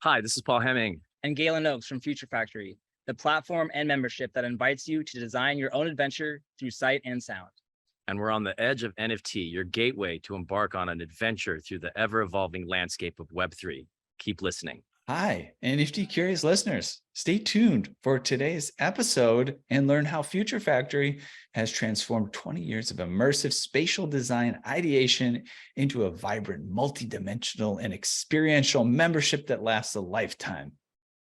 Hi, this is Paul Hemming. And Galen from FutureFactory, the platform and membership that invites you to design your own adventure through sight and sound. And we're on the Edge of NFT, your gateway to embark on an adventure through the ever-evolving landscape of Web3. Keep listening. Hi, NFT curious listeners. Stay tuned for today's episode and learn how FutureFactory has transformed 20 years of immersive spatial design ideation into a vibrant, multi-dimensional, and experiential membership that lasts a lifetime.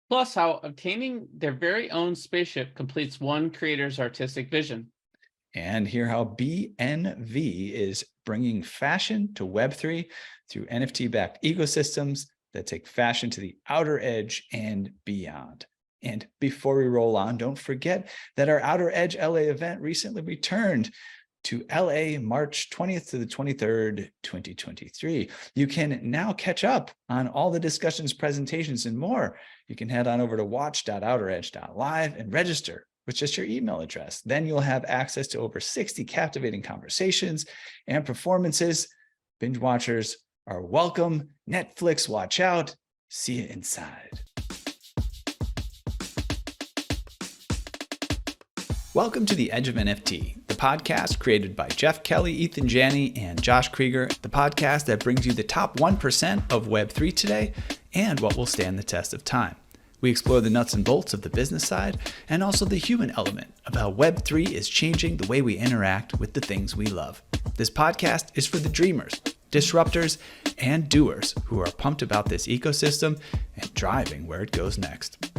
Plus, how obtaining their very own spaceship completes one creator's artistic vision. And hear how BNV is bringing fashion to Web3 through NFT-backed ecosystems that take fashion to the outer edge and beyond. And before we roll on, don't forget that our Outer Edge LA event recently returned to LA March 20th to the 23rd, 2023. You can now catch up on all the discussions, presentations, and more. You can head on over to watch.outeredge.live and register with just your email address. Then you'll have access to over 60 captivating conversations and performances. Binge watchers are welcome. Netflix, watch out. See you inside. Welcome to the Edge of NFT, the podcast created by Jeff Kelly, Ethan Janney, and Josh Krieger, the podcast that brings you the top 1% of Web3 today and what will stand the test of time. We explore the nuts and bolts of the business side and also the human element of how Web3 is changing the way we interact with the things we love. This podcast is for the dreamers, disruptors, and doers who are pumped about this ecosystem and driving where it goes next.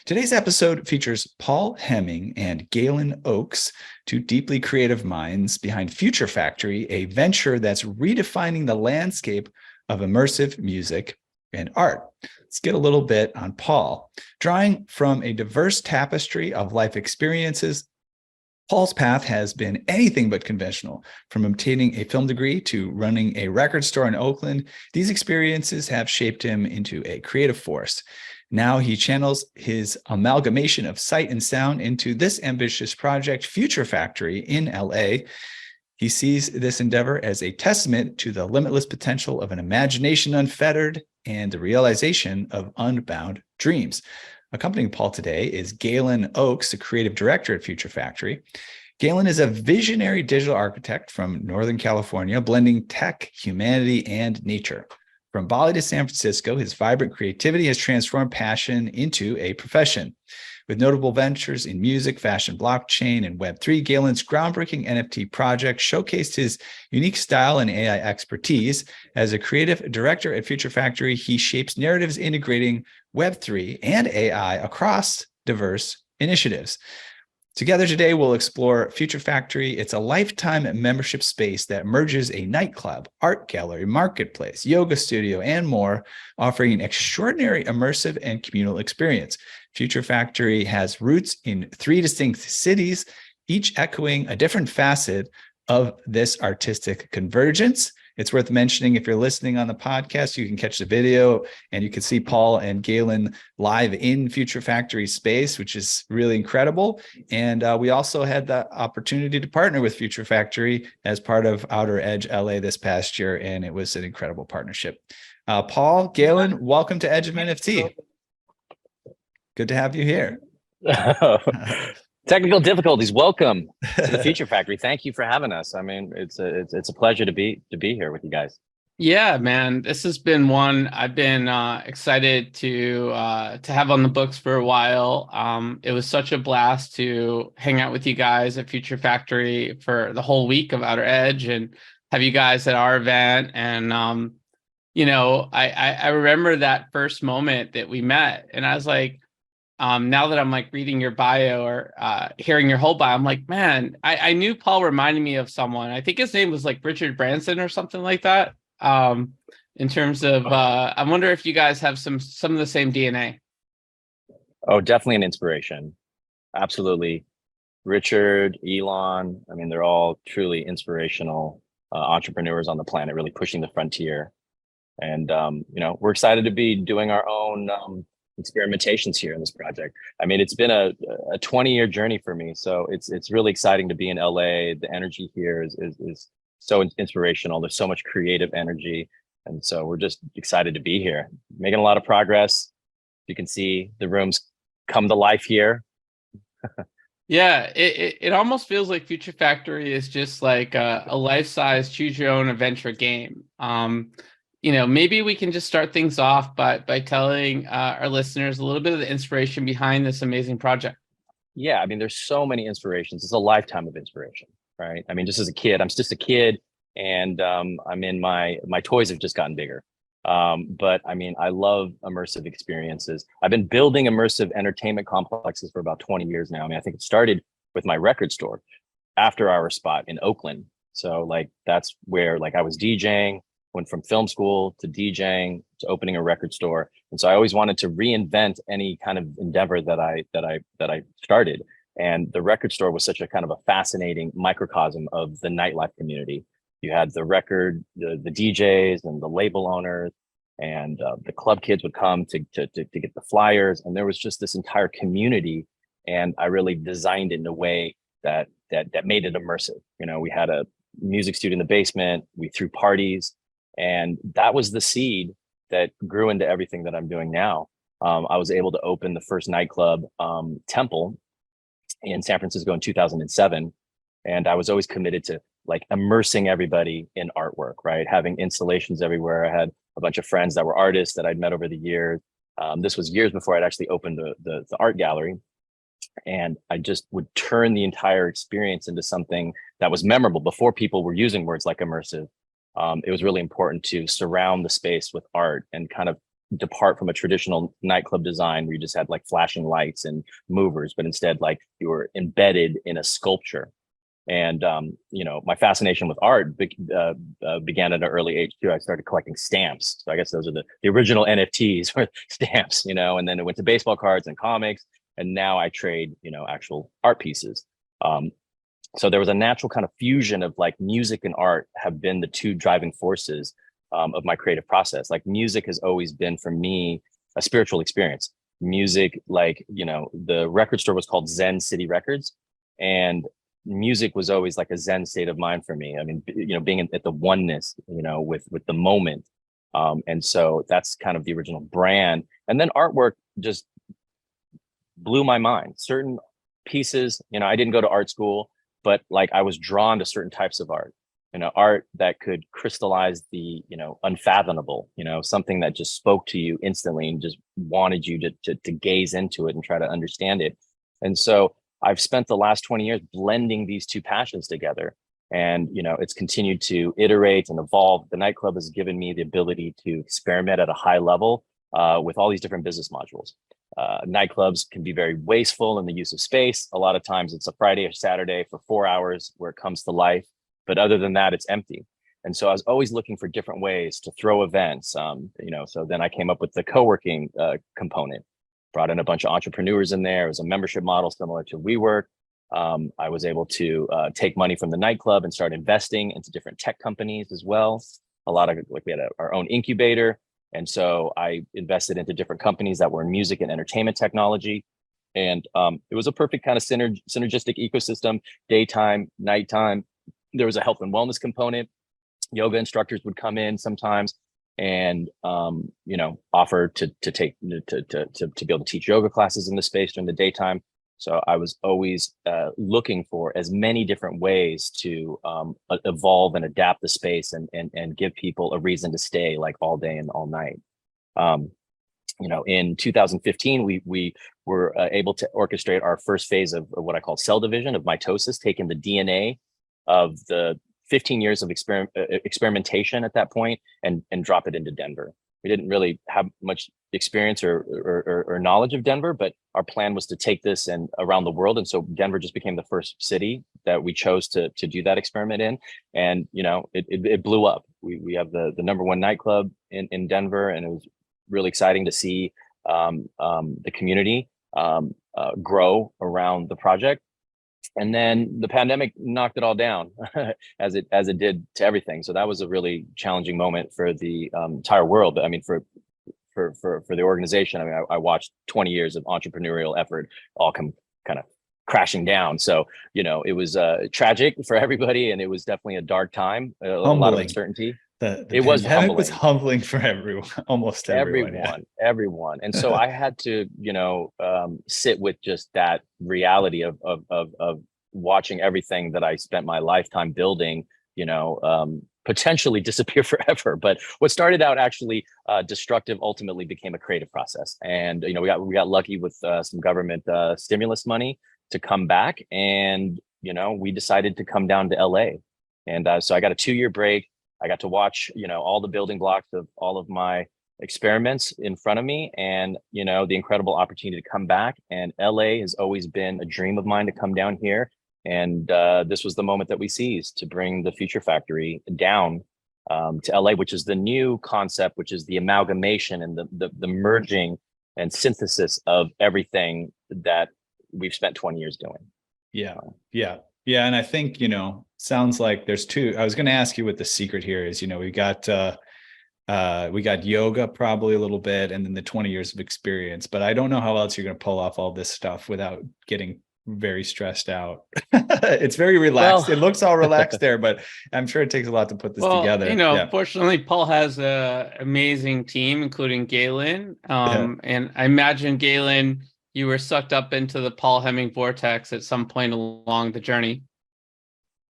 Today's episode features Paul Hemming and Galen Oakes, two deeply creative minds behind FutureFactory, a venture that's redefining the landscape of immersive music and art. Let's get a little bit on Paul. Drawing from a diverse tapestry of life experiences, Paul's path has been anything but conventional. From obtaining a film degree to running a record store in Oakland, these experiences have shaped him into a creative force. Now he channels his amalgamation of sight and sound into this ambitious project, FutureFactory, in LA. He sees this endeavor as a testament to the limitless potential of an imagination unfettered and the realization of unbound dreams. Accompanying Paul today is Galen Oakes, the creative director at FutureFactory. Galen is a visionary digital architect from Northern California, blending tech, humanity, and nature. From Bali to San Francisco, his vibrant creativity has transformed passion into a profession. With notable ventures in music, fashion, blockchain, and Web3, Galen's groundbreaking NFT project showcased his unique style and AI expertise. As a creative director at FutureFactory, he shapes narratives integrating Web3 and AI across diverse initiatives. Together today, we'll explore FutureFactory. It's a lifetime membership space that merges a nightclub, art gallery, marketplace, yoga studio, and more, offering an extraordinary immersive and communal experience. FutureFactory has roots in 3 distinct cities, each echoing a different facet of this artistic convergence. It's worth mentioning, if you're listening on the podcast, you can catch the video and you can see Paul and Galen live in FutureFactory space, which is really incredible. And we also had the opportunity to partner with FutureFactory as part of Outer Edge LA this past year, and it was an incredible partnership. Paul, Galen, welcome to Edge of NFT. Good to have you here. Technical difficulties. Welcome to the FutureFactory. Thank you for having us. I mean, it's a pleasure to be here with you guys. Yeah, man, this has been one I've been excited to have on the books for a while. It was such a blast to hang out with you guys at FutureFactory for the whole week of Outer Edge and have you guys at our event. And I remember that first moment that we met, and I was like, now that I'm like reading your bio or hearing your whole bio, I'm like, man, I knew Paul reminded me of someone. I think his name was like Richard Branson or something like that. In terms of, I wonder if you guys have some of the same DNA. Oh, definitely an inspiration. Absolutely. Richard, Elon, I mean, they're all truly inspirational entrepreneurs on the planet, really pushing the frontier. And, we're excited to be doing our own experimentations here in this project. I mean, it's been a 20-year journey for me, so it's really exciting to be in LA. The energy here is so inspirational. There's so much creative energy. And so we're just excited to be here, making a lot of progress. You can see the rooms come to life here. Yeah, it almost feels like Future Factory is just like a life-size choose your own adventure game. Maybe we can just start things off by telling our listeners a little bit of the inspiration behind this amazing project. Yeah, I mean, there's so many inspirations. It's a lifetime of inspiration, right? I mean, just as a kid, I'm just a kid, and I'm in my toys have just gotten bigger. But I mean, I love immersive experiences. I've been building immersive entertainment complexes for about 20 years now. I mean, I think it started with my record store, after hour spot in Oakland. So like that's where like I was DJing, went from film school to DJing to opening a record store. And so I always wanted to reinvent any kind of endeavor that I started. And the record store was such a kind of a fascinating microcosm of the nightlife community. You had the DJs and the label owners, and the club kids would come to get the flyers. And there was just this entire community. And I really designed it in a way that made it immersive. We had a music studio in the basement. We threw parties, and that was the seed that grew into everything that I'm doing now. I was able to open the first nightclub, Temple, in San Francisco in 2007. And I was always committed to like immersing everybody in artwork, right? Having installations everywhere. I had a bunch of friends that were artists that I'd met over the years. This was years before I'd actually opened the art gallery. And I just would turn the entire experience into something that was memorable before people were using words like immersive. It was really important to surround the space with art and kind of depart from a traditional nightclub design where you just had like flashing lights and movers, but instead like you were embedded in a sculpture. And, my fascination with art began at an early age too. I started collecting stamps. So I guess those are the original NFTs or stamps, and then it went to baseball cards and comics. And now I trade, actual art pieces. So there was a natural kind of fusion of like music and art have been the two driving forces of my creative process. Like music has always been for me a spiritual experience. Music, like, the record store was called Zen City Records, and music was always like a Zen state of mind for me. I mean, being at the oneness, with the moment. And so that's kind of the original brand. And then artwork just blew my mind. Certain pieces, I didn't go to art school, but like I was drawn to certain types of art, art that could crystallize the, unfathomable, something that just spoke to you instantly and just wanted you to gaze into it and try to understand it. And so I've spent the last 20 years blending these two passions together, and, it's continued to iterate and evolve. The nightclub has given me the ability to experiment at a high level with all these different business modules. Nightclubs can be very wasteful in the use of space. A lot of times it's a Friday or Saturday for 4 hours where it comes to life. But other than that, it's empty. And so I was always looking for different ways to throw events. So then I came up with the co-working component, brought in a bunch of entrepreneurs in there. It was a membership model similar to WeWork. I was able to take money from the nightclub and start investing into different tech companies as well. We had our own incubator. And so I invested into different companies that were in music and entertainment technology. And it was a perfect kind of synergistic ecosystem, daytime, nighttime. There was a health and wellness component. Yoga instructors would come in sometimes and, offer to be able to teach yoga classes in the space during the daytime. So I was always looking for as many different ways to evolve and adapt the space and give people a reason to stay like all day and all night. In 2015, we were able to orchestrate our first phase of what I call cell division of mitosis, taking the DNA of the 15 years of experimentation at that point and drop it into Denver. We didn't really have much experience or knowledge of Denver, but our plan was to take this and around the world. And so Denver just became the first city that we chose to do that experiment in. And, it blew up. We have the number one nightclub in Denver, and it was really exciting to see the community grow around the project. And then the pandemic knocked it all down as it did to everything. So that was a really challenging moment for the entire world. But I mean, for the organization, I mean, I watched 20 years of entrepreneurial effort all kind of crashing down. So, it was tragic for everybody, and it was definitely a dark time, a lot of Humbling. uncertainty. The It was pandemic was humbling. humbling for everyone, almost everyone. Yeah. Everyone. And so I had to, sit with just that reality of watching everything that I spent my lifetime building, potentially disappear forever. But what started out actually destructive ultimately became a creative process. And, we got lucky with some government stimulus money to come back. And, we decided to come down to LA. And so I got a 2-year break. I got to watch, all the building blocks of all of my experiments in front of me, and, the incredible opportunity to come back. And LA has always been a dream of mine to come down here. And this was the moment that we seized to bring the Future Factory down to LA, which is the new concept, which is the amalgamation and the merging and synthesis of everything that we've spent 20 years doing. Yeah. And I think, sounds like there's two. I was going to ask you what the secret here is. We got yoga probably a little bit, and then the 20 years of experience, but I don't know how else you're going to pull off all this stuff without getting very stressed out. It's very relaxed. It looks all relaxed there, but I'm sure it takes a lot to put this together. Fortunately, Paul has an amazing team, including Galen. And I imagine, Galen, you were sucked up into the Paul Hemming vortex at some point along the journey.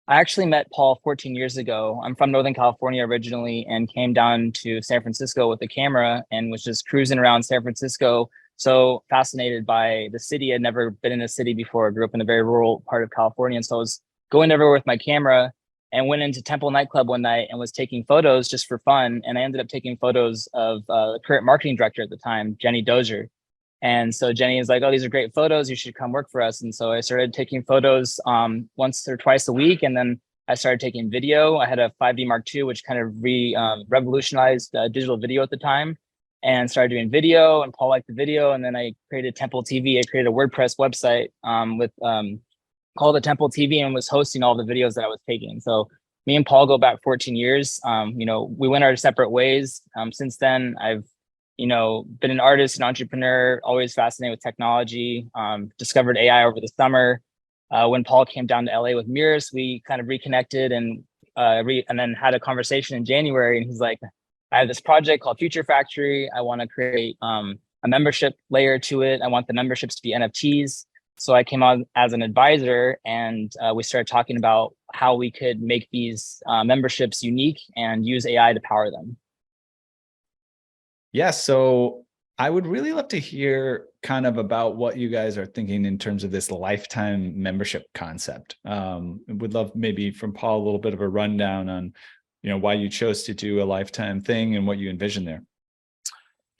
I actually met Paul 14 years ago. I'm from Northern California originally, and came down to San Francisco with a camera and was just cruising around San Francisco. So fascinated by the city. I'd never been in a city before. I grew up in a very rural part of California. And so I was going everywhere with my camera, and went into Temple nightclub one night and was taking photos just for fun. And I ended up taking photos of the current marketing director at the time, Jenny Dozier. And so Jenny is like, "Oh, these are great photos. You should come work for us." And so I started taking photos once or twice a week. And then I started taking video. I had a 5D Mark II, which kind of revolutionized digital video at the time, and started doing video. And Paul liked the video. And then I created Temple TV. I created a WordPress website called the Temple TV, and was hosting all the videos that I was taking. So me and Paul go back 14 years. We went our separate ways. Since then, I've been an artist, an entrepreneur, always fascinated with technology, discovered AI over the summer. When Paul came down to LA with Mirrors, we kind of reconnected and then had a conversation in January. And he's like, "I have this project called Future Factory. I want to create a membership layer to it. I want the memberships to be NFTs." So I came on as an advisor, and we started talking about how we could make these memberships unique and use AI to power them. Yeah, so I would really love to hear kind of about what you guys are thinking in terms of this lifetime membership concept. Would love maybe from Paul a little bit of a rundown on, why you chose to do a lifetime thing and what you envision there.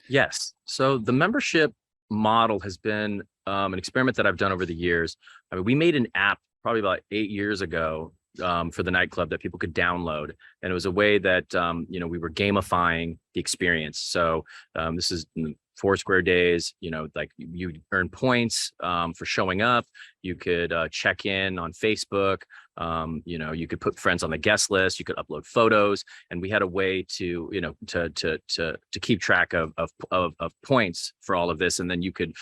Yes. So the membership model has been an experiment that I've done over the years. I mean, we made an app probably about 8 years ago for the nightclub that people could download. And it was a way that, we were gamifying the experience. So this is in the Foursquare days, like you earn points for showing up. You could check in on Facebook. You could put friends on the guest list. You could upload photos, and we had a way to, to keep track of points for all of this, and then you could,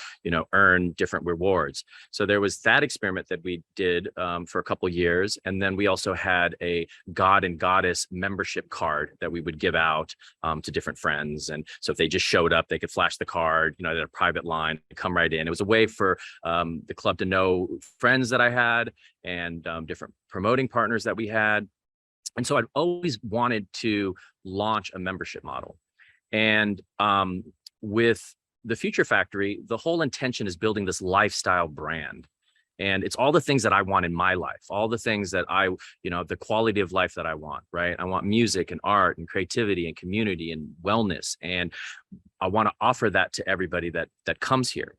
earn different rewards. So there was that experiment that we did for a couple of years, and then we also had a God and Goddess membership card that we would give out to different friends. And so if they just showed up, they could flash the card. They had a private line, come right in. It was a way for the club to know friends that I had, and different promoting partners that we had. And so I'd always wanted to launch a membership model. And with the Future Factory, the whole intention is building this lifestyle brand. And it's all the things that I want in my life, all the things that the quality of life that I want, right? I want music and art and creativity and community and wellness. And I want to offer that to everybody that comes here.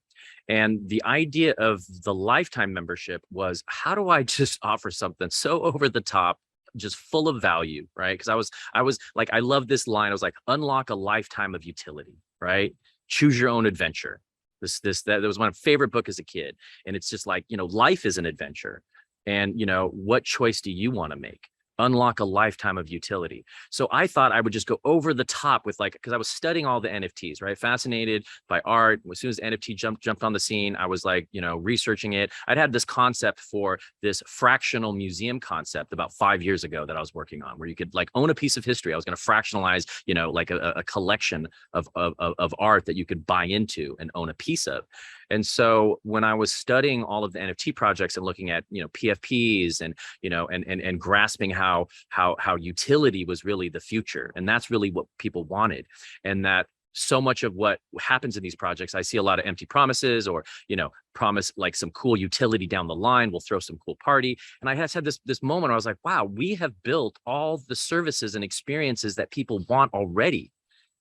And the idea of the lifetime membership was, how do I just offer something so over the top, just full of value, right? Because I was like, I love this line. I was like, unlock a lifetime of utility, right? Choose your own adventure. That was my favorite book as a kid. And it's just like, life is an adventure. And, what choice do you want to make? unlock a lifetime of utility. So I thought I would just go over the top with like, because I was studying all the NFTs, right? Fascinated by art. As soon as NFT jumped on the scene, I was like, researching it. I'd had this concept for this fractional museum concept about 5 years ago that I was working on, where you could like own a piece of history. I was going to fractionalize, like a collection of art that you could buy into and own a piece of. And so when I was studying all of the NFT projects and looking at, PFPs and, and grasping how utility was really the future, and that's really what people wanted. And that so much of what happens in these projects, I see a lot of empty promises, or, promise like some cool utility down the line. We'll throw some cool party. And I just had this moment where I was like, wow, we have built all the services and experiences that people want already.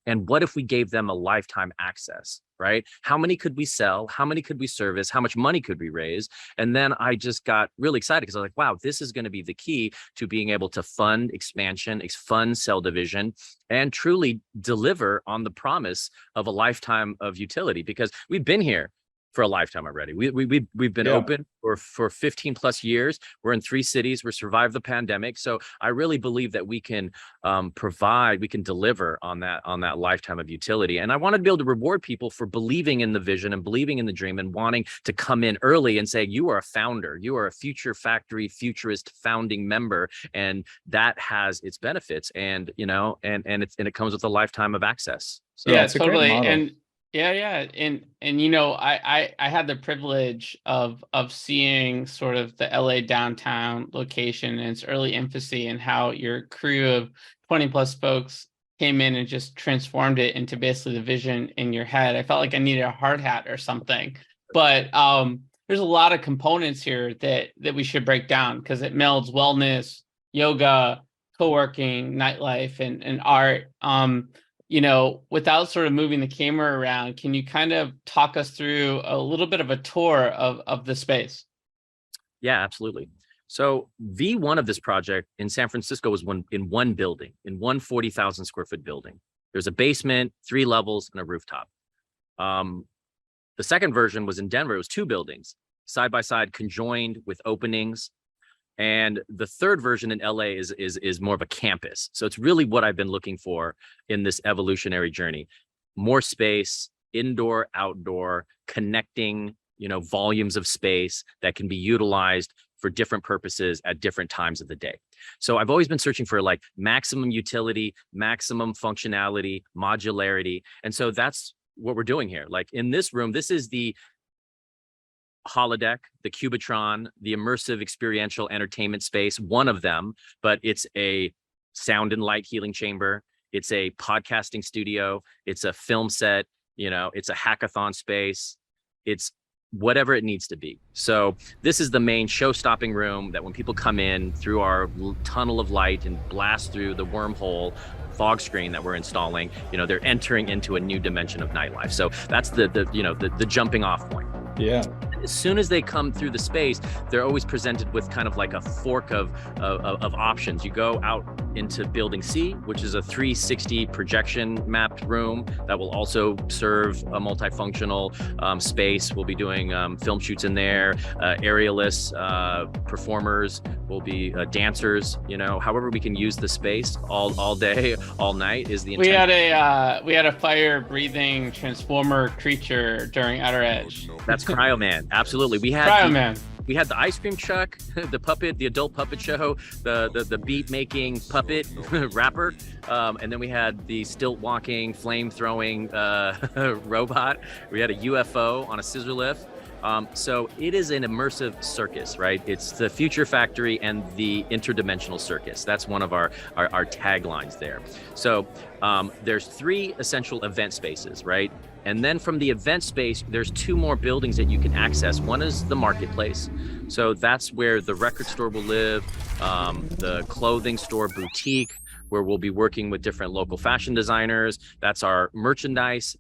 And what if we gave them a lifetime access, right? How many could we sell? How many could we service? How much money could we raise? And then I just got really excited because I was like, wow, this is going to be the key to being able to fund expansion, fund cell division, and truly deliver on the promise of a lifetime of utility, because we've been here for a lifetime already. We've been open for 15 plus years. We're in 3 cities. We survived the pandemic. So I really believe that we can we can deliver on that lifetime of utility. And I wanted to be able to reward people for believing in the vision and believing in the dream and wanting to come in early and say, you are a founder, you are a Future Factory futurist founding member, and that has its benefits, and it comes with a lifetime of access. So yeah, totally. And I had the privilege of seeing sort of the LA downtown location in its early infancy, and how your crew of 20 plus folks came in and just transformed it into basically the vision in your head. I felt like I needed a hard hat or something, but there's a lot of components here that we should break down, because it melds wellness, yoga, co-working, nightlife, and art. Without sort of moving the camera around, can you kind of talk us through a little bit of a tour of the space? Yeah, absolutely. So V1 of this project in San Francisco was in one building, in one 40,000 square foot building. There's a basement, 3 levels, and a rooftop. The second version was in Denver. It was 2 buildings, side by side, conjoined with openings. And the third version in LA is more of a campus. So it's really what I've been looking for in this evolutionary journey: more space, indoor, outdoor, connecting, volumes of space that can be utilized for different purposes at different times of the day. So I've always been searching for like maximum utility, maximum functionality, modularity. And so that's what we're doing here. Like in this room, this is the holodeck, the Cubitron, the immersive experiential entertainment space, one of them, but it's a sound and light healing chamber. It's a podcasting studio. It's a film set, it's a hackathon space. It's whatever it needs to be. So this is the main show-stopping room that when people come in through our tunnel of light and blast through the wormhole fog screen that we're installing, they're entering into a new dimension of nightlife. So that's the jumping off point. Yeah. As soon as they come through the space, they're always presented with kind of like a fork of options. You go out into building C, which is a 360 projection mapped room that will also serve a multifunctional space. We'll be doing film shoots in there, aerialists, performers, will be dancers, however we can use the space all day, all night is the intent. We had a fire breathing transformer creature during Outer Edge. That's Cryoman. Absolutely. We had Cryoman. We had the ice cream truck, the puppet, the adult puppet show, the beat making puppet rapper, and then we had the stilt walking, flame throwing robot. We had a UFO on a scissor lift. So it is an immersive circus, right? It's the Future Factory and the interdimensional circus. That's one of our taglines there. So there's 3 essential event spaces, right? And then from the event space, there's 2 more buildings that you can access. One is the marketplace. So that's where the record store will live, the clothing store boutique, where we'll be working with different local fashion designers. That's our merchandise,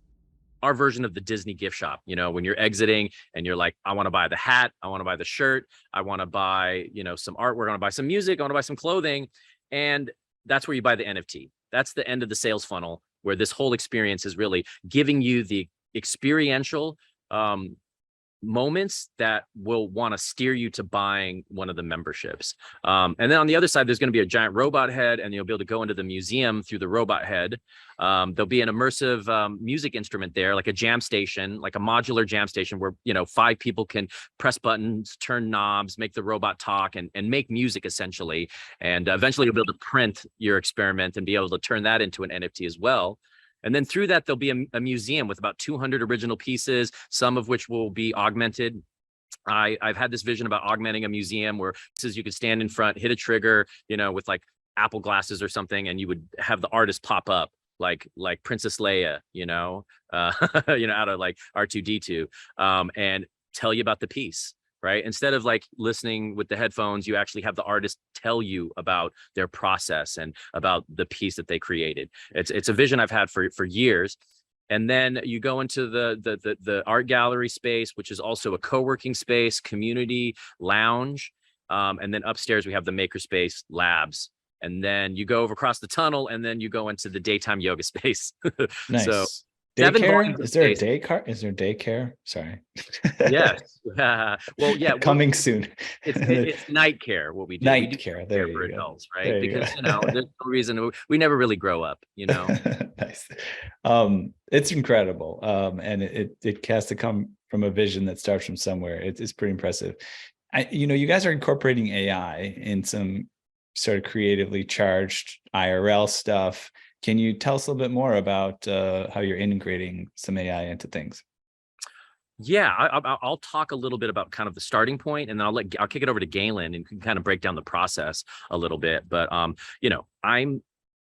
our version of the Disney gift shop. When you're exiting and you're like, I want to buy the hat, I want to buy the shirt, I want to buy, some artwork, I want to buy some music, I want to buy some clothing. And that's where you buy the NFT. That's the end of the sales funnel, where this whole experience is really giving you the experiential moments that will want to steer you to buying one of the memberships. And then on the other side, there's going to be a giant robot head, and you'll be able to go into the museum through the robot head. There'll be an immersive music instrument there, like a jam station, like a modular jam station where, 5 people can press buttons, turn knobs, make the robot talk, and make music essentially. And eventually you'll be able to print your experiment and be able to turn that into an NFT as well. And then through that, there'll be a museum with about 200 original pieces, some of which will be augmented. I've had this vision about augmenting a museum where you could stand in front, hit a trigger, with like Apple glasses or something, and you would have the artist pop up like Princess Leia, out of like R2-D2, and tell you about the piece. Right? Instead of like listening with the headphones, you actually have the artist tell you about their process and about the piece that they created. It's a vision I've had for years. And then you go into the art gallery space, which is also a co-working space, community lounge. And then upstairs we have the makerspace labs. And then you go over across the tunnel, and then you go into the daytime yoga space. Nice. So daycare? Is there a daycare? Is there daycare? Sorry. Yes. Well, yeah. Coming soon. It's night care. What we do. Night we do care. There for you go. adults, right? There Because there's no reason we never really grow up. Nice. It's incredible. And it has to come from a vision that starts from somewhere. It's pretty impressive. You guys are incorporating AI in some sort of creatively charged IRL stuff. Can you tell us a little bit more about how you're integrating some AI into things? Yeah, I'll talk a little bit about kind of the starting point, and then I'll kick it over to Galen and can kind of break down the process a little bit. But I'm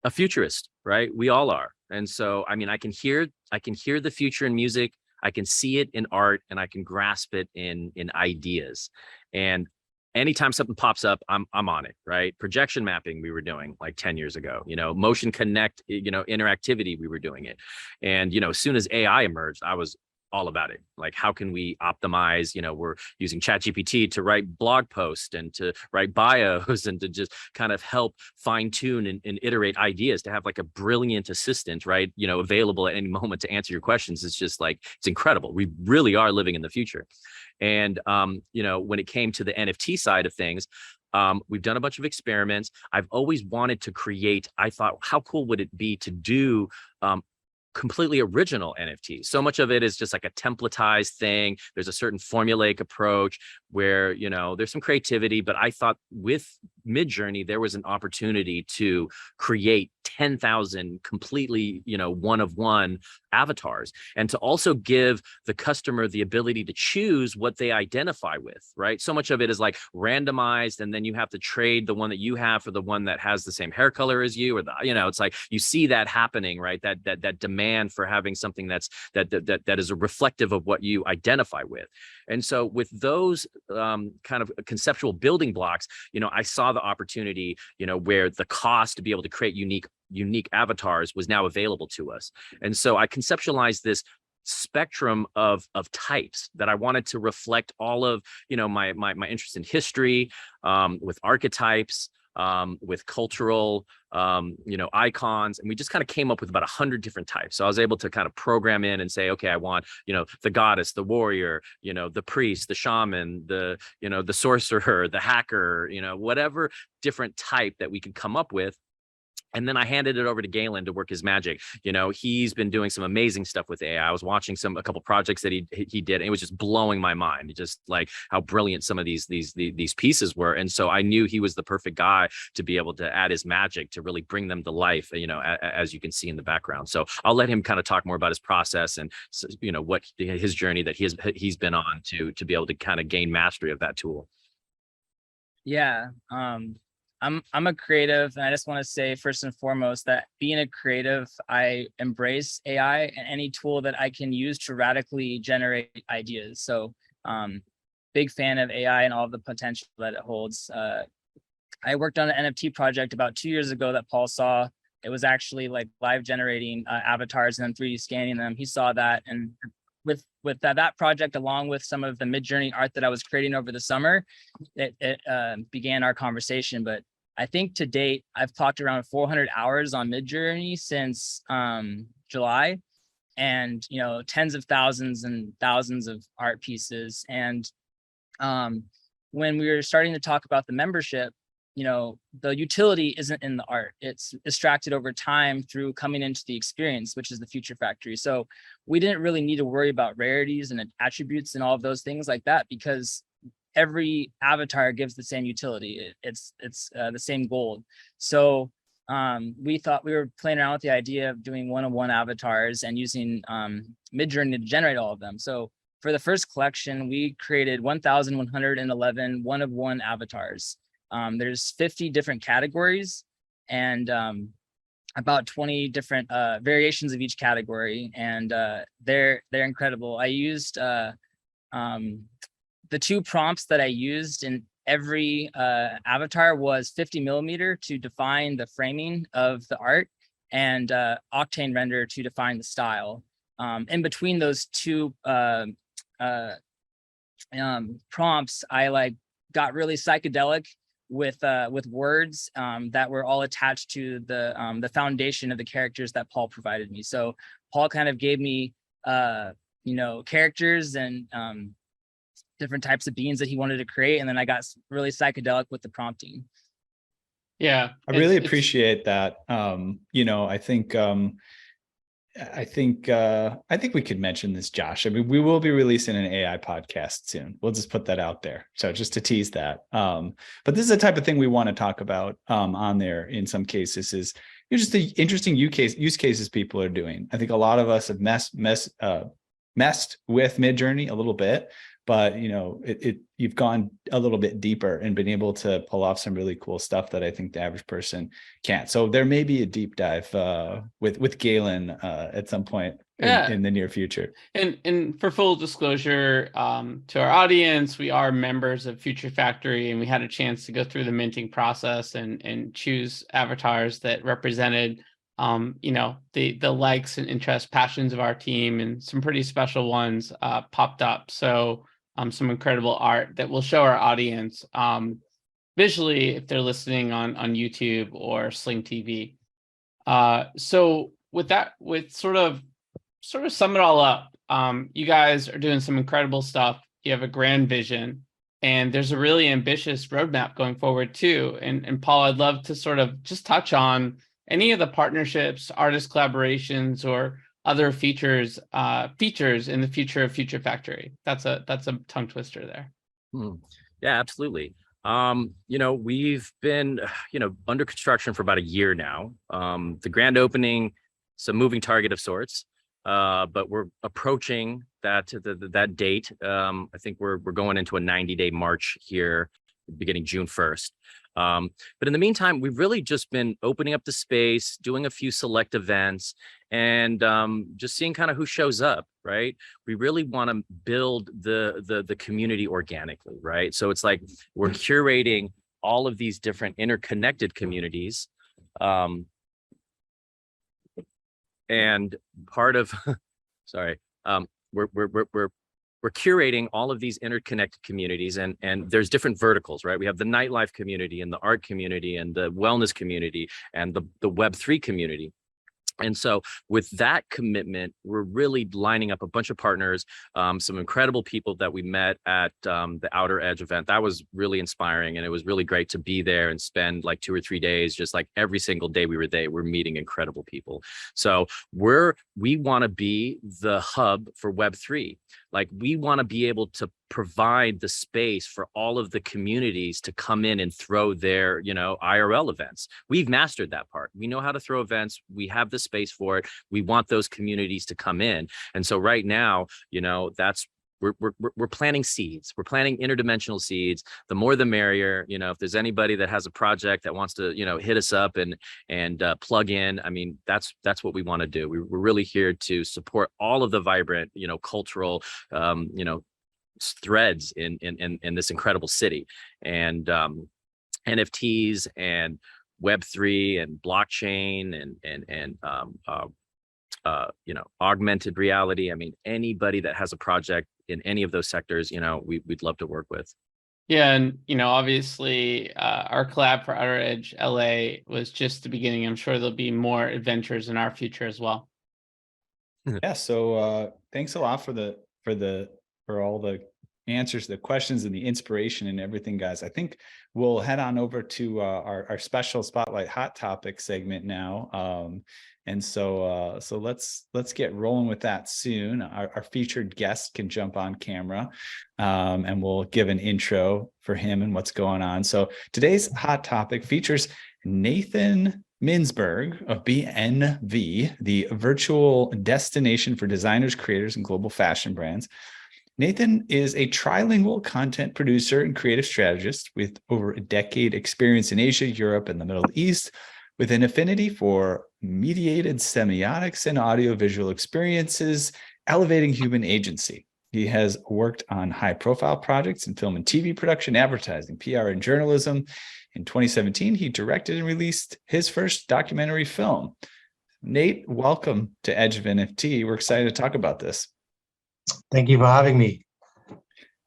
a futurist, right? We all are, and so I can hear the future in music, I can see it in art, and I can grasp it in ideas. And anytime something pops up, I'm on it, right? Projection mapping we were doing like 10 years ago, motion connect, interactivity, we were doing it. And, as soon as AI emerged, I was all about it. Like, how can we optimize? We're using ChatGPT to write blog posts and to write bios and to just kind of help fine tune and iterate ideas, to have like a brilliant assistant, right? Available at any moment to answer your questions. It's just like, it's incredible. We really are living in the future. And, when it came to the NFT side of things, we've done a bunch of experiments. I've always wanted to create, I thought, how cool would it be to do completely original NFTs? So much of it is just like a templatized thing. There's a certain formulaic approach where, there's some creativity, but I thought with Midjourney, there was an opportunity to create 10,000 completely, one of one avatars, and to also give the customer the ability to choose what they identify with, right? So much of it is like randomized, and then you have to trade the one that you have for the one that has the same hair color as you, or it's like, you see that happening, right? That demand for having something that is a reflective of what you identify with. And so with those kind of conceptual building blocks, I saw the opportunity, where the cost to be able to create unique avatars was now available to us. And so I conceptualized this spectrum of types that I wanted to reflect all of, my interest in history, with archetypes, with cultural, icons. And we just kind of came up with about 100 different types. So I was able to kind of program in and say, okay, I want, the goddess, the warrior, the priest, the shaman, the sorcerer, the hacker, whatever different type that we could come up with. And then I handed it over to Galen to work his magic. He's been doing some amazing stuff with AI. I was watching a couple projects that he did, and it was just blowing my mind. Just like how brilliant some of these pieces were. And so I knew he was the perfect guy to be able to add his magic to really bring them to life, as you can see in the background. So I'll let him kind of talk more about his process and, what his journey that he's been on to be able to kind of gain mastery of that tool. Yeah. I'm a creative, and I just want to say first and foremost that being a creative, I embrace AI and any tool that I can use to radically generate ideas. So big fan of AI and all of the potential that it holds. I worked on an NFT project about 2 years ago that Paul saw. It was actually like live generating avatars and then 3D scanning them. He saw that, and with that project, along with some of the Midjourney art that I was creating over the summer, it began our conversation. But I think to date, I've clocked around 400 hours on Midjourney since July. and, you know, tens of thousands and thousands of art pieces. And when we were starting to talk about the membership, you know, the utility isn't in the art. It's extracted over time through coming into the experience, which is the Future Factory. So we didn't really need to worry about rarities and attributes and all of those things like that, because every avatar gives the same utility. It's the same gold. So we thought, we were playing around with the idea of doing one-on-one avatars and using Midjourney to generate all of them. So for the first collection, we created 1,111 one-of-one avatars. There's 50 different categories and about 20 different variations of each category, and they're incredible. I used the 2 prompts that I used in every avatar was 50 millimeter to define the framing of the art, and Octane render to define the style. In between those 2 prompts, I got really psychedelic with words that were all attached to the foundation of the characters that Paul provided me. So Paul kind of gave me you know, characters and different types of beings that he wanted to create, and then I got really psychedelic with the prompting. Yeah, I really appreciate that. You know, I think we could mention this, Josh. I mean, we will be releasing an AI podcast soon. We'll just put that out there. So just to tease that. But this is the type of thing we want to talk about on there in some cases, is just the interesting use cases people are doing. I think a lot of us have messed with Midjourney a little bit, but you know, you've gone a little bit deeper and been able to pull off some really cool stuff that I think the average person can't. So there may be a deep dive with Galen at some point in the near future. And for full disclosure to our audience, we are members of Future Factory, and we had a chance to go through the minting process and choose avatars that represented you know, the likes and interests, passions of our team, and some pretty special ones popped up. So some incredible art that we'll show our audience visually if they're listening on YouTube or Sling TV. So with that, sort of sum it all up, you guys are doing some incredible stuff. You have a grand vision, and there's a really ambitious roadmap going forward too. And Paul, I'd love to sort of just touch on any of the partnerships, artist collaborations, or other features in the future of Future Factory. That's a tongue twister there. Yeah, absolutely. You know, we've been, you know, under construction for about a year now. The grand opening, some moving target of sorts, but we're approaching that date. I think we're going into a 90-day march here, beginning June 1st. But in the meantime, we've really just been opening up the space, doing a few select events, and just seeing kind of who shows up, right? We really want to build the community organically, right? So it's like we're curating all of these different interconnected communities. And part of, sorry, we're curating all of these interconnected communities, and there's different verticals, right? We have the nightlife community and the art community and the wellness community and the Web3 community. And so with that commitment, we're really lining up a bunch of partners, some incredible people that we met at the Outer Edge event. That was really inspiring, and it was really great to be there and spend like 2 or 3 days, just like every single day we were there, we're meeting incredible people. So we want to be the hub for Web3. Like, we want to be able to provide the space for all of the communities to come in and throw their, you know, IRL events. We've mastered that part. We know how to throw events. We have the space for it. We want those communities to come in. And so right now, you know, we're planting seeds. We're planting interdimensional seeds. The more the merrier. You know, if there's anybody that has a project that wants to, you know, hit us up and plug in, I mean, that's what we want to do. We're really here to support all of the vibrant, you know, cultural, you know, threads in this incredible city. And NFTs and Web3 and blockchain and you know, augmented reality. I mean, anybody that has a project in any of those sectors, you know, we'd love to work with. Yeah, and you know, obviously, our collab for Outer Edge LA was just the beginning. I'm sure there'll be more adventures in our future as well. Yeah. So thanks a lot for all the answers to the questions and the inspiration and everything, guys. I think we'll head on over to our special Spotlight Hot Topic segment now. And so let's get rolling with that soon. Our featured guest can jump on camera, and we'll give an intro for him and what's going on. So today's hot topic features Nathan Minsberg of BNV, the virtual destination for designers, creators, and global fashion brands. Nathan is a trilingual content producer and creative strategist with over a decade experience in Asia, Europe, and the Middle East, with an affinity for mediated semiotics and audiovisual experiences, elevating human agency. He has worked on high-profile projects in film and TV production, advertising, PR, and journalism. In 2017, he directed and released his first documentary film. Nate, welcome to Edge of NFT. We're excited to talk about this. Thank you for having me.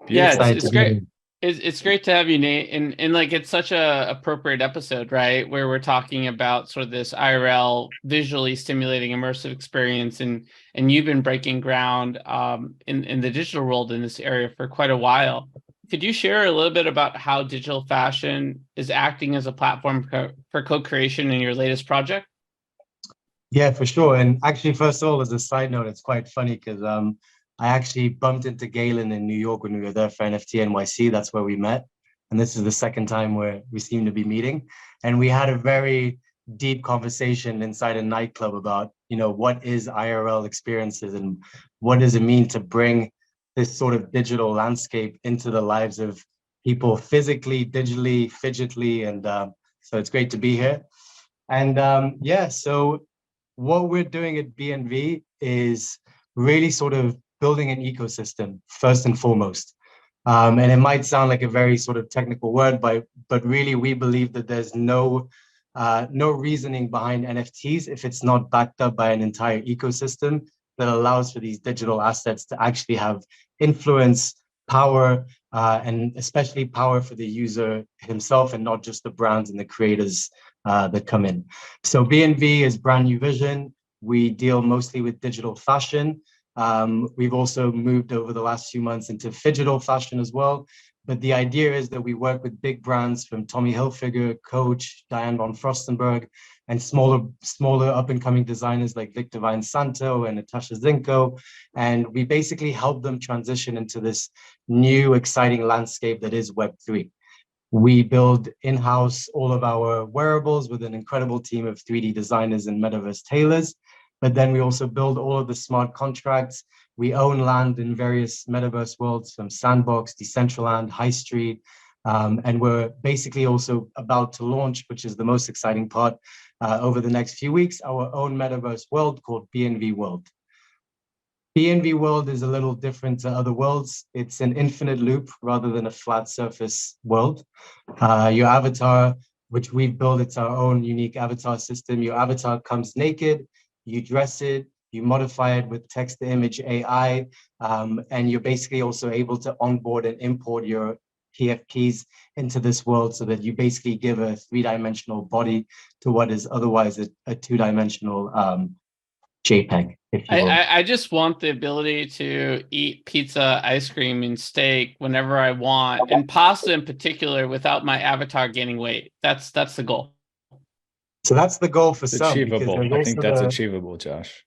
Yeah, Beautiful. it's great. It's great to have you, Nate. And like, it's such a appropriate episode, right? Where we're talking about sort of this IRL visually stimulating immersive experience. And you've been breaking ground in the digital world in this area for quite a while. Could you share a little bit about how digital fashion is acting as a platform for co-creation in your latest project? Yeah, for sure. And actually, first of all, as a side note, it's quite funny because I actually bumped into Galen in New York when we were there for NFT NYC. That's where we met. And this is the second time where we seem to be meeting. And we had a very deep conversation inside a nightclub about, what is IRL experiences and what does it mean to bring this sort of digital landscape into the lives of people physically, digitally, fidgetly. And so it's great to be here. And so what we're doing at BNV is really sort of building an ecosystem first and foremost. And it might sound like a very sort of technical word, but really we believe that there's no reasoning behind NFTs if it's not backed up by an entire ecosystem that allows for these digital assets to actually have influence, power, and especially power for the user himself and not just the brands and the creators that come in. So BNV is brand new vision. We deal mostly with digital fashion. We've also moved over the last few months into phygital fashion as well. But the idea is that we work with big brands from Tommy Hilfiger, Coach, Diane von Furstenberg, and smaller up-and-coming designers like Victor Vine Santo and Natasha Zinko. And we basically help them transition into this new, exciting landscape that is Web3. We build in-house all of our wearables with an incredible team of 3D designers and metaverse tailors. But then we also build all of the smart contracts. We own land in various metaverse worlds from Sandbox, Decentraland, High Street. And we're basically also about to launch, which is the most exciting part, over the next few weeks, our own metaverse world called BNV World. BNV World is a little different to other worlds. It's an infinite loop rather than a flat surface world. Your avatar, which we've built, it's our own unique avatar system. Your avatar comes naked. You dress it, you modify it with text-to-image AI, and you're basically also able to onboard and import your PFPs into this world so that you basically give a three-dimensional body to what is otherwise a two-dimensional JPEG, if you will. I just want the ability to eat pizza, ice cream, and steak whenever I want, and pasta in particular, without my avatar gaining weight. That's the goal. So that's the goal for It's some. achievable. I think that's achievable, Josh.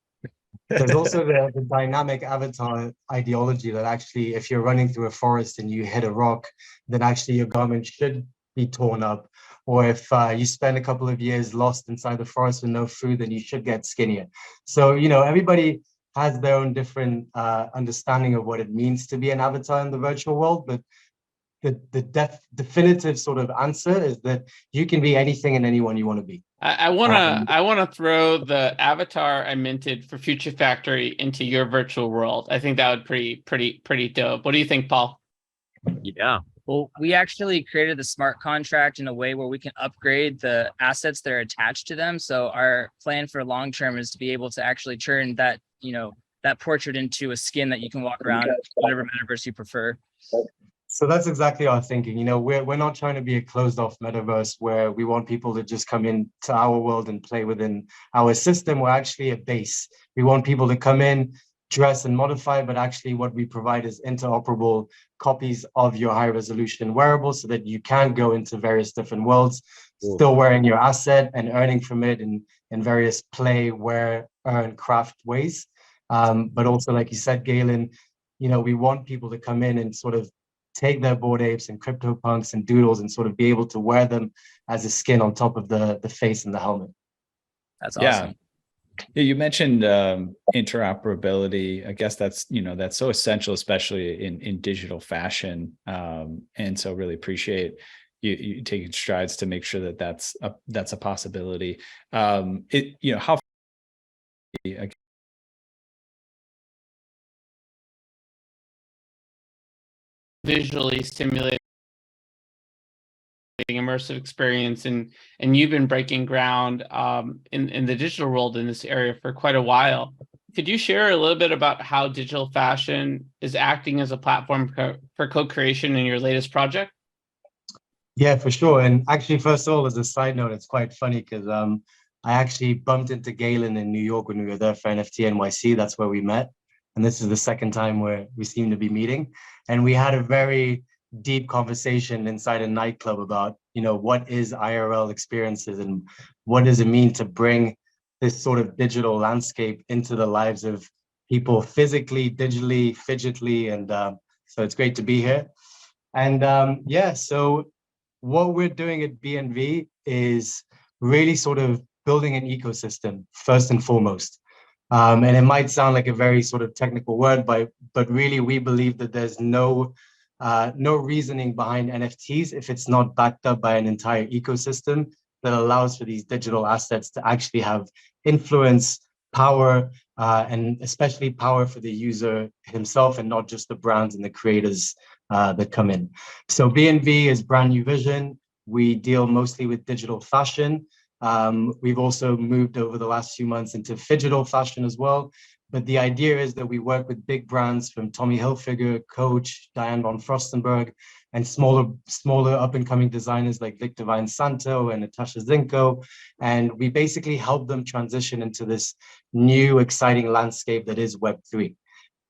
There's also the dynamic avatar ideology that actually, if you're running through a forest and you hit a rock, then actually your garment should be torn up. Or if you spend a couple of years lost inside the forest with no food, then you should get skinnier. So, everybody has their own different understanding of what it means to be an avatar in the virtual world. But the definitive sort of answer is that you can be anything and anyone you want to be. I wanna throw the avatar I minted for Future Factory into your virtual world. I think that would pretty dope. What do you think, Paul? Yeah. Well, we actually created the smart contract in a way where we can upgrade the assets that are attached to them. So our plan for long term is to be able to actually turn that, that portrait into a skin that you can walk around whatever metaverse you prefer. So that's exactly our thinking. We're not trying to be a closed off metaverse where we want people to just come in to our world and play within our system. We're actually a base. We want people to come in, dress and modify, but actually what we provide is interoperable copies of your high resolution wearables so that you can go into various different worlds, still wearing your asset and earning from it in various play, wear, earn, craft ways. But also, like you said, Galen, we want people to come in and sort of take their Bored Apes and CryptoPunks and Doodles and sort of be able to wear them as a skin on top of the face and the helmet. That's awesome. Yeah, you mentioned interoperability. I guess that's that's so essential, especially in digital fashion. And so really appreciate you taking strides to make sure that that's a possibility. How visually stimulating immersive experience, and you've been breaking ground in the digital world in this area for quite a while. Could you share a little bit about how digital fashion is acting as a platform for co-creation in your latest project? Yeah, for sure. And actually, first of all, as a side note, it's quite funny because I actually bumped into Galen in New York when we were there for NFT-NYC. That's where we met. And this is the second time where we seem to be meeting. And we had a very deep conversation inside a nightclub about, what is IRL experiences and what does it mean to bring this sort of digital landscape into the lives of people physically, digitally, fidgetly. And so it's great to be here. And so what we're doing at BNV is really sort of building an ecosystem, first and foremost. And it might sound like a very sort of technical word, but really we believe that there's no reasoning behind NFTs if it's not backed up by an entire ecosystem that allows for these digital assets to actually have influence, power, and especially power for the user himself and not just the brands and the creators that come in. So BNV is brand new vision. We deal mostly with digital fashion. We've also moved over the last few months into phygital fashion as well. But the idea is that we work with big brands from Tommy Hilfiger, Coach, Diane von Furstenberg, and smaller up-and-coming designers like Victor Vine Santo and Natasha Zinko. And we basically help them transition into this new, exciting landscape that is Web3.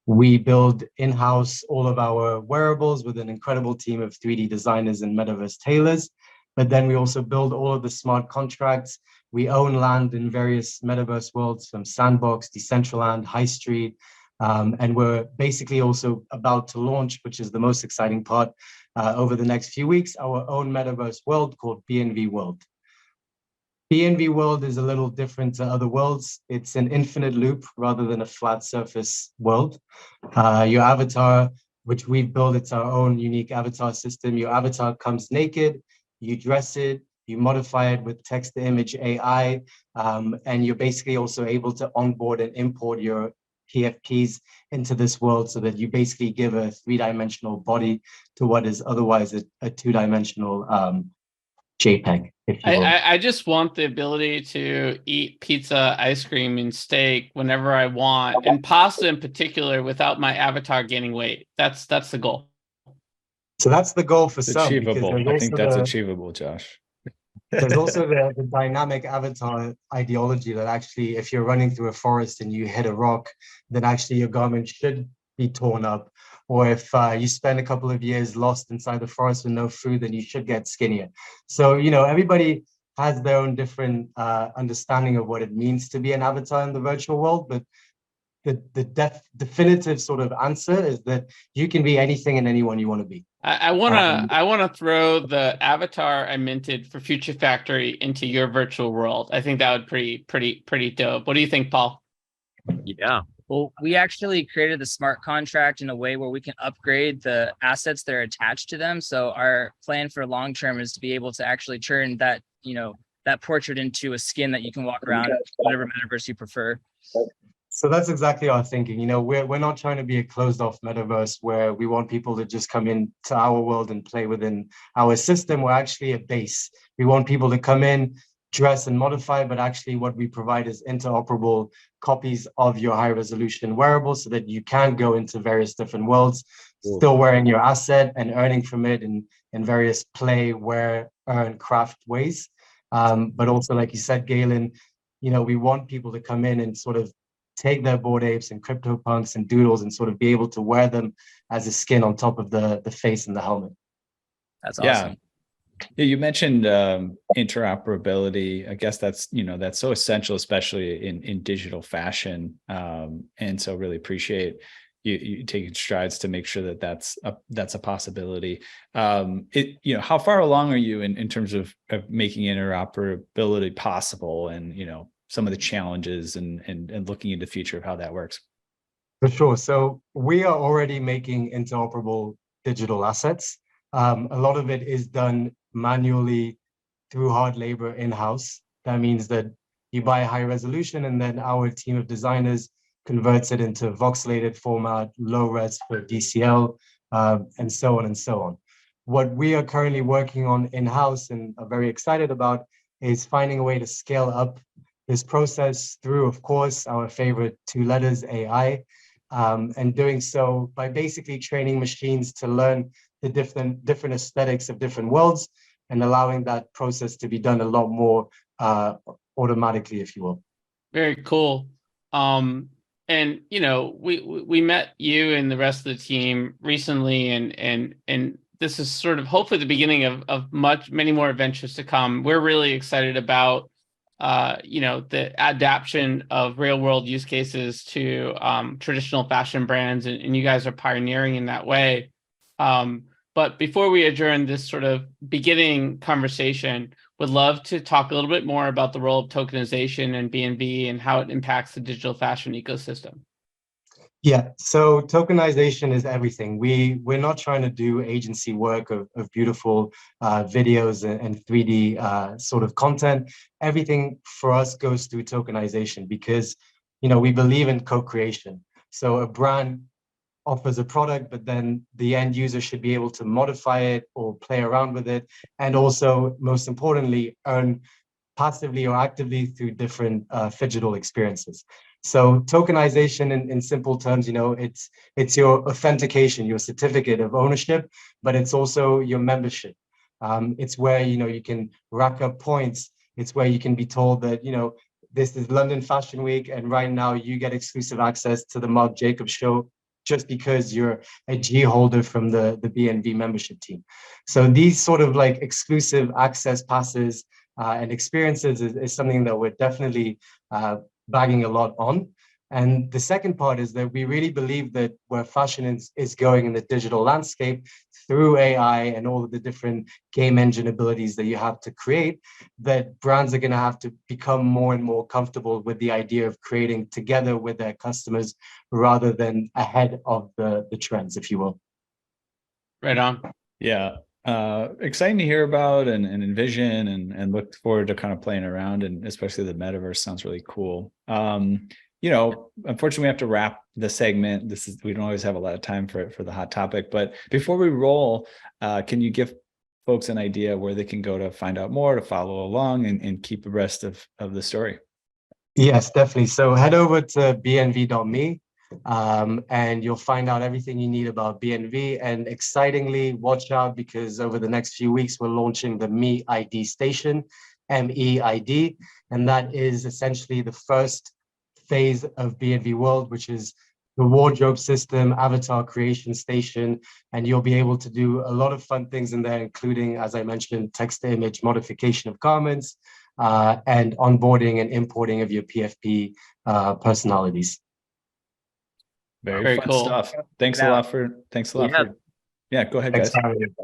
We build in-house all of our wearables with an incredible team of 3D designers and metaverse tailors. But then we also build all of the smart contracts. We own land in various metaverse worlds from Sandbox, Decentraland, High Street. And we're basically also about to launch, which is the most exciting part, over the next few weeks, our own metaverse world called BNV World. BNV World is a little different to other worlds. It's an infinite loop rather than a flat surface world. Your avatar, which we've built, it's our own unique avatar system. Your avatar comes naked, you dress it, you modify it with text-to-image AI, and you're basically also able to onboard and import your PFPs into this world so that you basically give a three-dimensional body to what is otherwise a two-dimensional JPEG, if you will. I just want the ability to eat pizza, ice cream, and steak whenever I want, and pasta in particular, without my avatar gaining weight. That's the goal. So that's the goal for It's some. achievable. I think that's achievable, Josh. There's also the dynamic avatar ideology that actually, if you're running through a forest and you hit a rock, then actually your garment should be torn up. Or if you spend a couple of years lost inside the forest with no food, then you should get skinnier. So, everybody has their own different understanding of what it means to be an avatar in the virtual world. But the definitive sort of answer is that you can be anything and anyone you want to be. I wanna throw the avatar I minted for Future Factory into your virtual world. I think that would pretty dope. What do you think, Paul? Yeah. Well, we actually created the smart contract in a way where we can upgrade the assets that are attached to them. So our plan for long term is to be able to actually turn that, that portrait into a skin that you can walk around whatever metaverse you prefer. So that's exactly our thinking. We're not trying to be a closed off metaverse where we want people to just come in to our world and play within our system. We're actually a base. We want people to come in, dress and modify, but actually what we provide is interoperable copies of your high resolution wearables so that you can go into various different worlds, still wearing your asset and earning from it in various play, wear, earn, craft ways. But also, like you said, Galen, we want people to come in and sort of take their Bored Apes and CryptoPunks and Doodles and sort of be able to wear them as a skin on top of the face and the helmet. That's awesome. Yeah, you mentioned interoperability. I guess that's that's so essential, especially in digital fashion. And so really appreciate you taking strides to make sure that that's a possibility. How far along are you in terms of making interoperability possible, and some of the challenges and looking into the future of how that works? For sure. So we are already making interoperable digital assets. A lot of it is done manually through hard labor in-house. That means that you buy a high resolution, and then our team of designers converts it into voxelated format, low res for DCL, and so on and so on. What we are currently working on in-house and are very excited about is finding a way to scale up this process through, of course, our favorite two letters, AI, and doing so by basically training machines to learn the different aesthetics of different worlds, and allowing that process to be done a lot more automatically, if you will. Very cool. And we met you and the rest of the team recently, and this is sort of hopefully the beginning of many more adventures to come. We're really excited about the adaptation of real world use cases to traditional fashion brands, and you guys are pioneering in that way. But before we adjourn this sort of beginning conversation, would love to talk a little bit more about the role of tokenization and BNV and how it impacts the digital fashion ecosystem. Yeah, so tokenization is everything. We're not trying to do agency work of beautiful videos and 3D sort of content. Everything for us goes through tokenization because, we believe in co-creation. So a brand offers a product, but then the end user should be able to modify it or play around with it. And also, most importantly, earn passively or actively through different digital experiences. So tokenization in simple terms, it's your authentication, your certificate of ownership, but it's also your membership. It's where, you can rack up points. It's where you can be told that, this is London Fashion Week, and right now you get exclusive access to the Marc Jacobs show just because you're a G holder from the BNV membership team. So these sort of like exclusive access passes and experiences is something that we're definitely bagging a lot on. And the second part is that we really believe that where fashion is going in the digital landscape through AI and all of the different game engine abilities that you have to create, that brands are going to have to become more and more comfortable with the idea of creating together with their customers rather than ahead of the trends, if you will. Right on. Yeah. Exciting to hear about and envision and look forward to kind of playing around, and especially the metaverse sounds really cool. Unfortunately we have to wrap the segment. We don't always have a lot of time for the hot topic, but before we roll, can you give folks an idea where they can go to find out more, to follow along and keep abreast of the story? Yes, definitely. So head over to bnv.me. And you'll find out everything you need about BNV. And excitingly, watch out, because over the next few weeks, we're launching the Me ID station, MEID. And that is essentially the first phase of BNV World, which is the wardrobe system, avatar creation station. And you'll be able to do a lot of fun things in there, including, as I mentioned, text-to-image modification of garments, and onboarding and importing of your PFP personalities. Very fun cool stuff. Thanks a lot for. Yeah, go ahead, guys.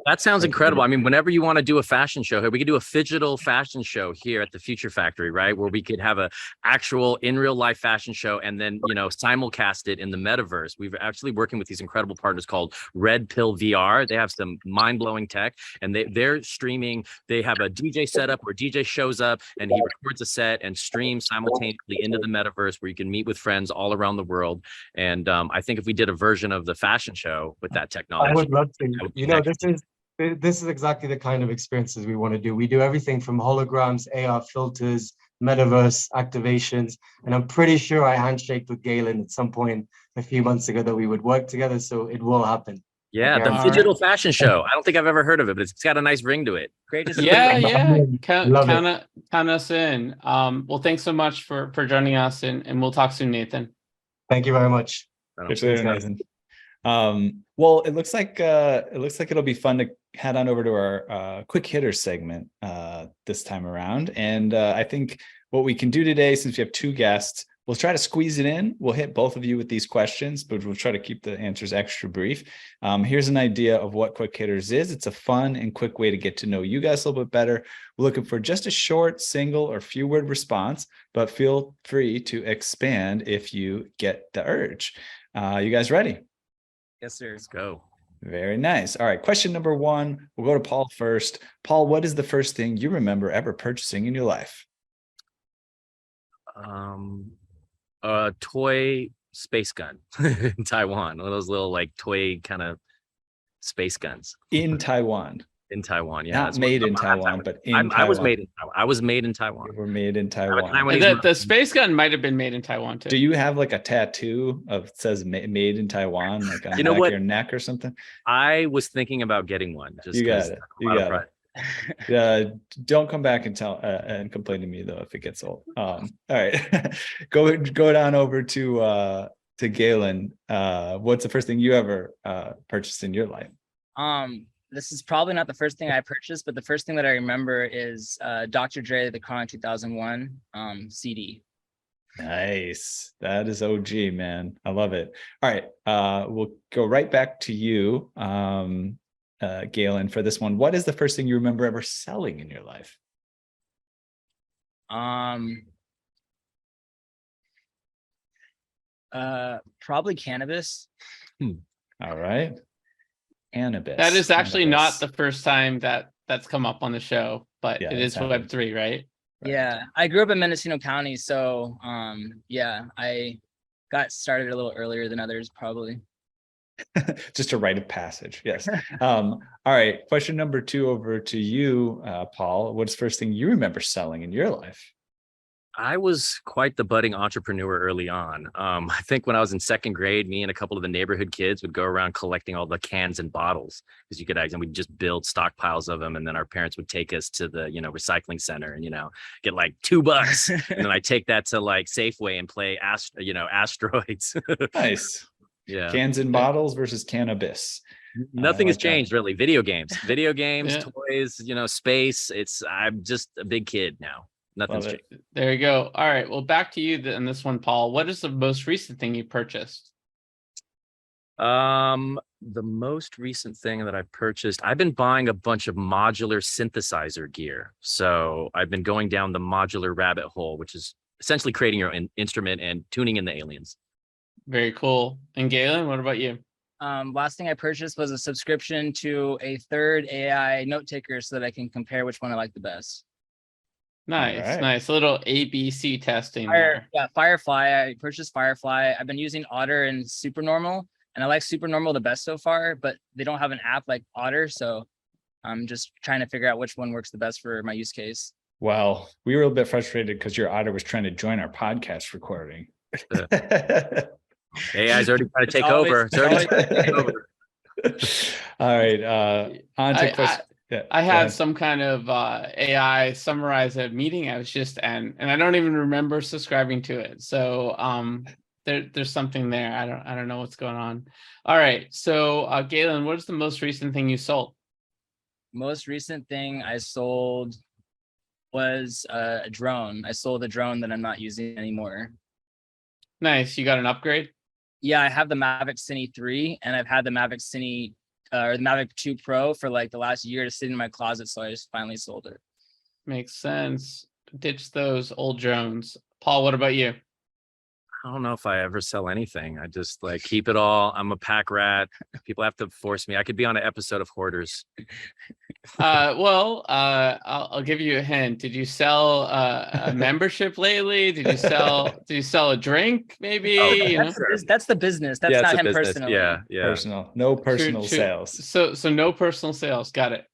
That sounds incredible. I mean, whenever you want to do a fashion show here, we could do a phygital fashion show here at the Future Factory, right? Where we could have a actual in real life fashion show and then, simulcast it in the metaverse. We've actually working with these incredible partners called Red Pill VR. They have some mind-blowing tech, and they're streaming. They have a DJ setup where DJ shows up and he records a set and streams simultaneously into the metaverse where you can meet with friends all around the world. And I think if we did a version of the fashion show with that technology, I would love to. This is exactly the kind of experiences we want to do. We do everything from holograms, AR filters, metaverse activations, and I'm pretty sure I handshaked with Galen at some point a few months ago that we would work together, so it will happen. Yeah, Okay, the All digital right. fashion show. I don't think I've ever heard of it, but it's got a nice ring to it. Great to see Yeah, you. yeah. Love it. Count us in. Well, thanks so much for joining us, and we'll talk soon, Nathan. Thank you very much. Catch you later, Nathan. Well, it looks like it'll be fun to head on over to our quick hitter segment this time around. And I think what we can do today, since we have two guests, we'll try to squeeze it in. We'll hit both of you with these questions, but we'll try to keep the answers extra brief. Here's an idea of what quick hitters is. It's a fun and quick way to get to know you guys a little bit better. We're looking for just a short, single, or few word response, but feel free to expand if you get the urge. You guys ready? Yes, sir. Let's go. Very nice. All right. Question number one. We'll go to Paul first. Paul, what is the first thing you remember ever purchasing in your life? A toy space gun in Taiwan. One of those little like toy kind of space guns In Taiwan. in Taiwan. Yeah, Not that's made in what- Taiwan, but in Taiwan. I was made in Taiwan. I was made in Taiwan. You were made in Taiwan. Taiwanese The space gun might have been made in Taiwan too. Do you have like a tattoo of says made in Taiwan, like on You the know back what? of your neck or something? I was thinking about getting one. Just You got 'cause it. a lot You of got pride. it. Don't come back and tell and complain to me though if it gets old. All right, go down over to Galen. What's the first thing you ever purchased in your life? This is probably not the first thing I purchased, but the first thing that I remember is Dr. Dre, the Chronic 2001 CD. Nice. That is OG, man. I love it. All right. We'll go right back to you, Galen, for this one. What is the first thing you remember ever selling in your life? Probably cannabis. All right. Cannabis. That is actually not Cannabis. the first time that's come up on the show, but Yeah, it it's is happened. Web3, right? Right. Yeah, I grew up in Mendocino County, so yeah, I got started a little earlier than others, probably. Just a rite of passage. Yes. All right. Question number two over to you, Paul. What's the first thing you remember selling in your life? I was quite the budding entrepreneur early on. I think when I was in second grade, me and a couple of the neighborhood kids would go around collecting all the cans and bottles because you could actually, we'd just build stockpiles of them. And then our parents would take us to the, recycling center and, get like $2. And then I take that to like Safeway and play, asteroids. Nice. Yeah. Cans and bottles versus cannabis. Nothing has like that. changed really. Video games, Yeah. toys, space. I'm just a big kid now. Nothing's Love changed. it. There you go. All right. Well, back to you in this one, Paul. What is the most recent thing you purchased? The most recent thing that I purchased, I've been buying a bunch of modular synthesizer gear. So I've been going down the modular rabbit hole, which is essentially creating your own instrument and tuning in the aliens. Very cool. And Galen, what about you? Last thing I purchased was a subscription to a third AI note taker so that I can compare which one I like the best. Nice, right. nice. A little ABC testing there. Firefly. I purchased Firefly. I've been using Otter and Supernormal, and I like Supernormal the best so far, but they don't have an app like Otter, so I'm just trying to figure out which one works the best for my use case. Well, we were a bit frustrated because your otter was trying to join our podcast recording. AI's already trying to take always- over. It's already trying to take over. All right. On to question. Yeah, I go had ahead. some kind of AI summarize a meeting I was just in, and I don't even remember subscribing to it. So there's something there. I don't know what's going on. All right. So Galen, what is the most recent thing you sold? Most recent thing I sold was a drone. I sold a drone that I'm not using anymore. Nice. You got an upgrade? Yeah, I have the Mavic Cine 3 and I've had the Mavic Cine or the Mavic 2 Pro for like the last year to sit in my closet, so I just finally sold it. Makes sense. Ditch those old drones. Paul, what about you? I don't know if I ever sell anything. I just like keep it all. I'm a pack rat. People have to force me. I could be on an episode of Hoarders. I'll give you a hint. Did you sell a membership lately? Did you sell a drink maybe? Oh, You know? That's the business. That's Yeah, not it's a him business. personally. Yeah. Personal. No personal True. sales. So no personal sales. Got it.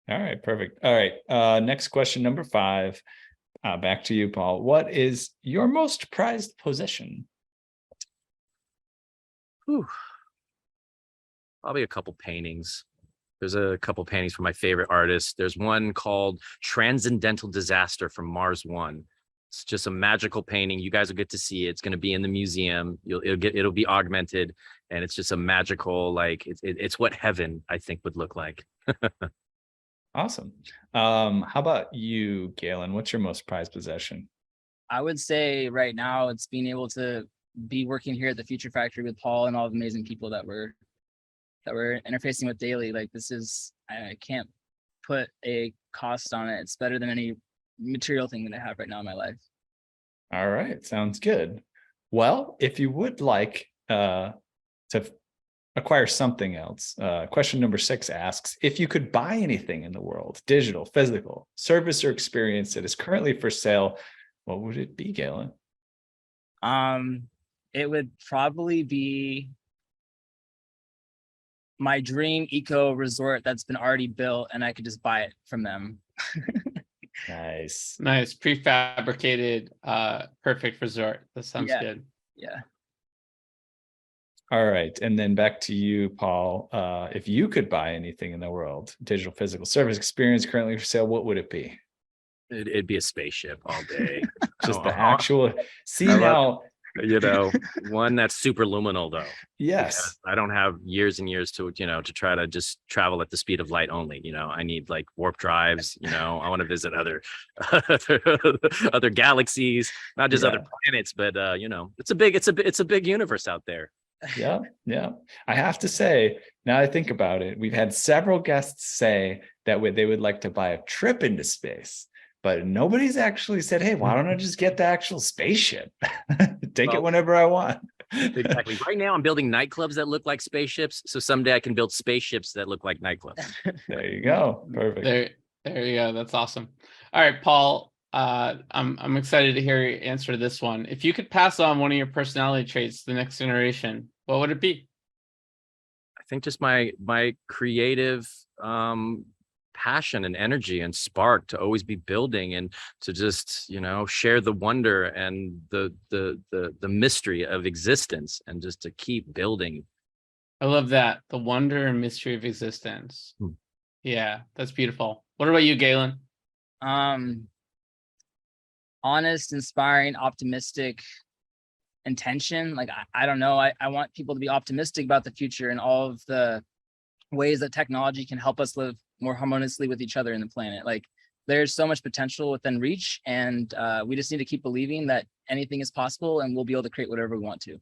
All right. Perfect. All right. Next question, number 5. Back to you, Paul. What is your most prized possession? Whew. probably a couple paintings. There's a couple paintings from my favorite artists. There's one called Transcendental Disaster from Mars One. It's just a magical painting. You guys will get to see it. It's going to be in the museum. It'll be augmented, and it's just a magical, like it's what heaven, I think, would look like. Awesome. How about you, Galen? What's your most prized possession? I would say right now it's being able to be working here at the Future Factory with Paul and all the amazing people that we're interfacing with daily. Like, this is, I can't put a cost on it. It's better than any material thing that I have right now in my life. All right, sounds good. Well, if you would like to acquire something else, question number 6 asks, if you could buy anything in the world, digital, physical, service, or experience that is currently for sale, what would it be, Galen? It would probably be my dream eco resort that's been already built, and I could just buy it from them. Nice. Nice. Prefabricated, perfect resort. That sounds good. Yeah. All right. And then back to you, Paul. If you could buy anything in the world, digital, physical, service, experience currently for sale, what would it be? It'd be a spaceship all day. Just the Oh, actual. See I love- now. You know, one that's super luminal though. Yes. Because I don't have years and years to, to try to just travel at the speed of light only. I need like warp drives. I want to visit other galaxies, not just other planets, but it's a big universe out there. Yeah. I have to say, now I think about it, we've had several guests say that they would like to buy a trip into space, but nobody's actually said, hey, why don't I just get the actual spaceship? Take it whenever I want. Exactly. Right now I'm building nightclubs that look like spaceships. So someday I can build spaceships that look like nightclubs. There you go. Perfect. There you go. That's awesome. All right, Paul, I'm excited to hear your answer to this one. If you could pass on one of your personality traits to the next generation, what would it be? I think just my creative passion and energy and spark to always be building and to just share the wonder and the mystery of existence and just to keep building. I love that, the wonder and mystery of existence. Yeah, that's beautiful. What about you, Galen? Honest, inspiring, optimistic intention. Like, I don't know, I want people to be optimistic about the future and all of the ways that technology can help us live more harmoniously with each other in the planet. Like, there's so much potential within reach, and we just need to keep believing that anything is possible and we'll be able to create whatever we want to.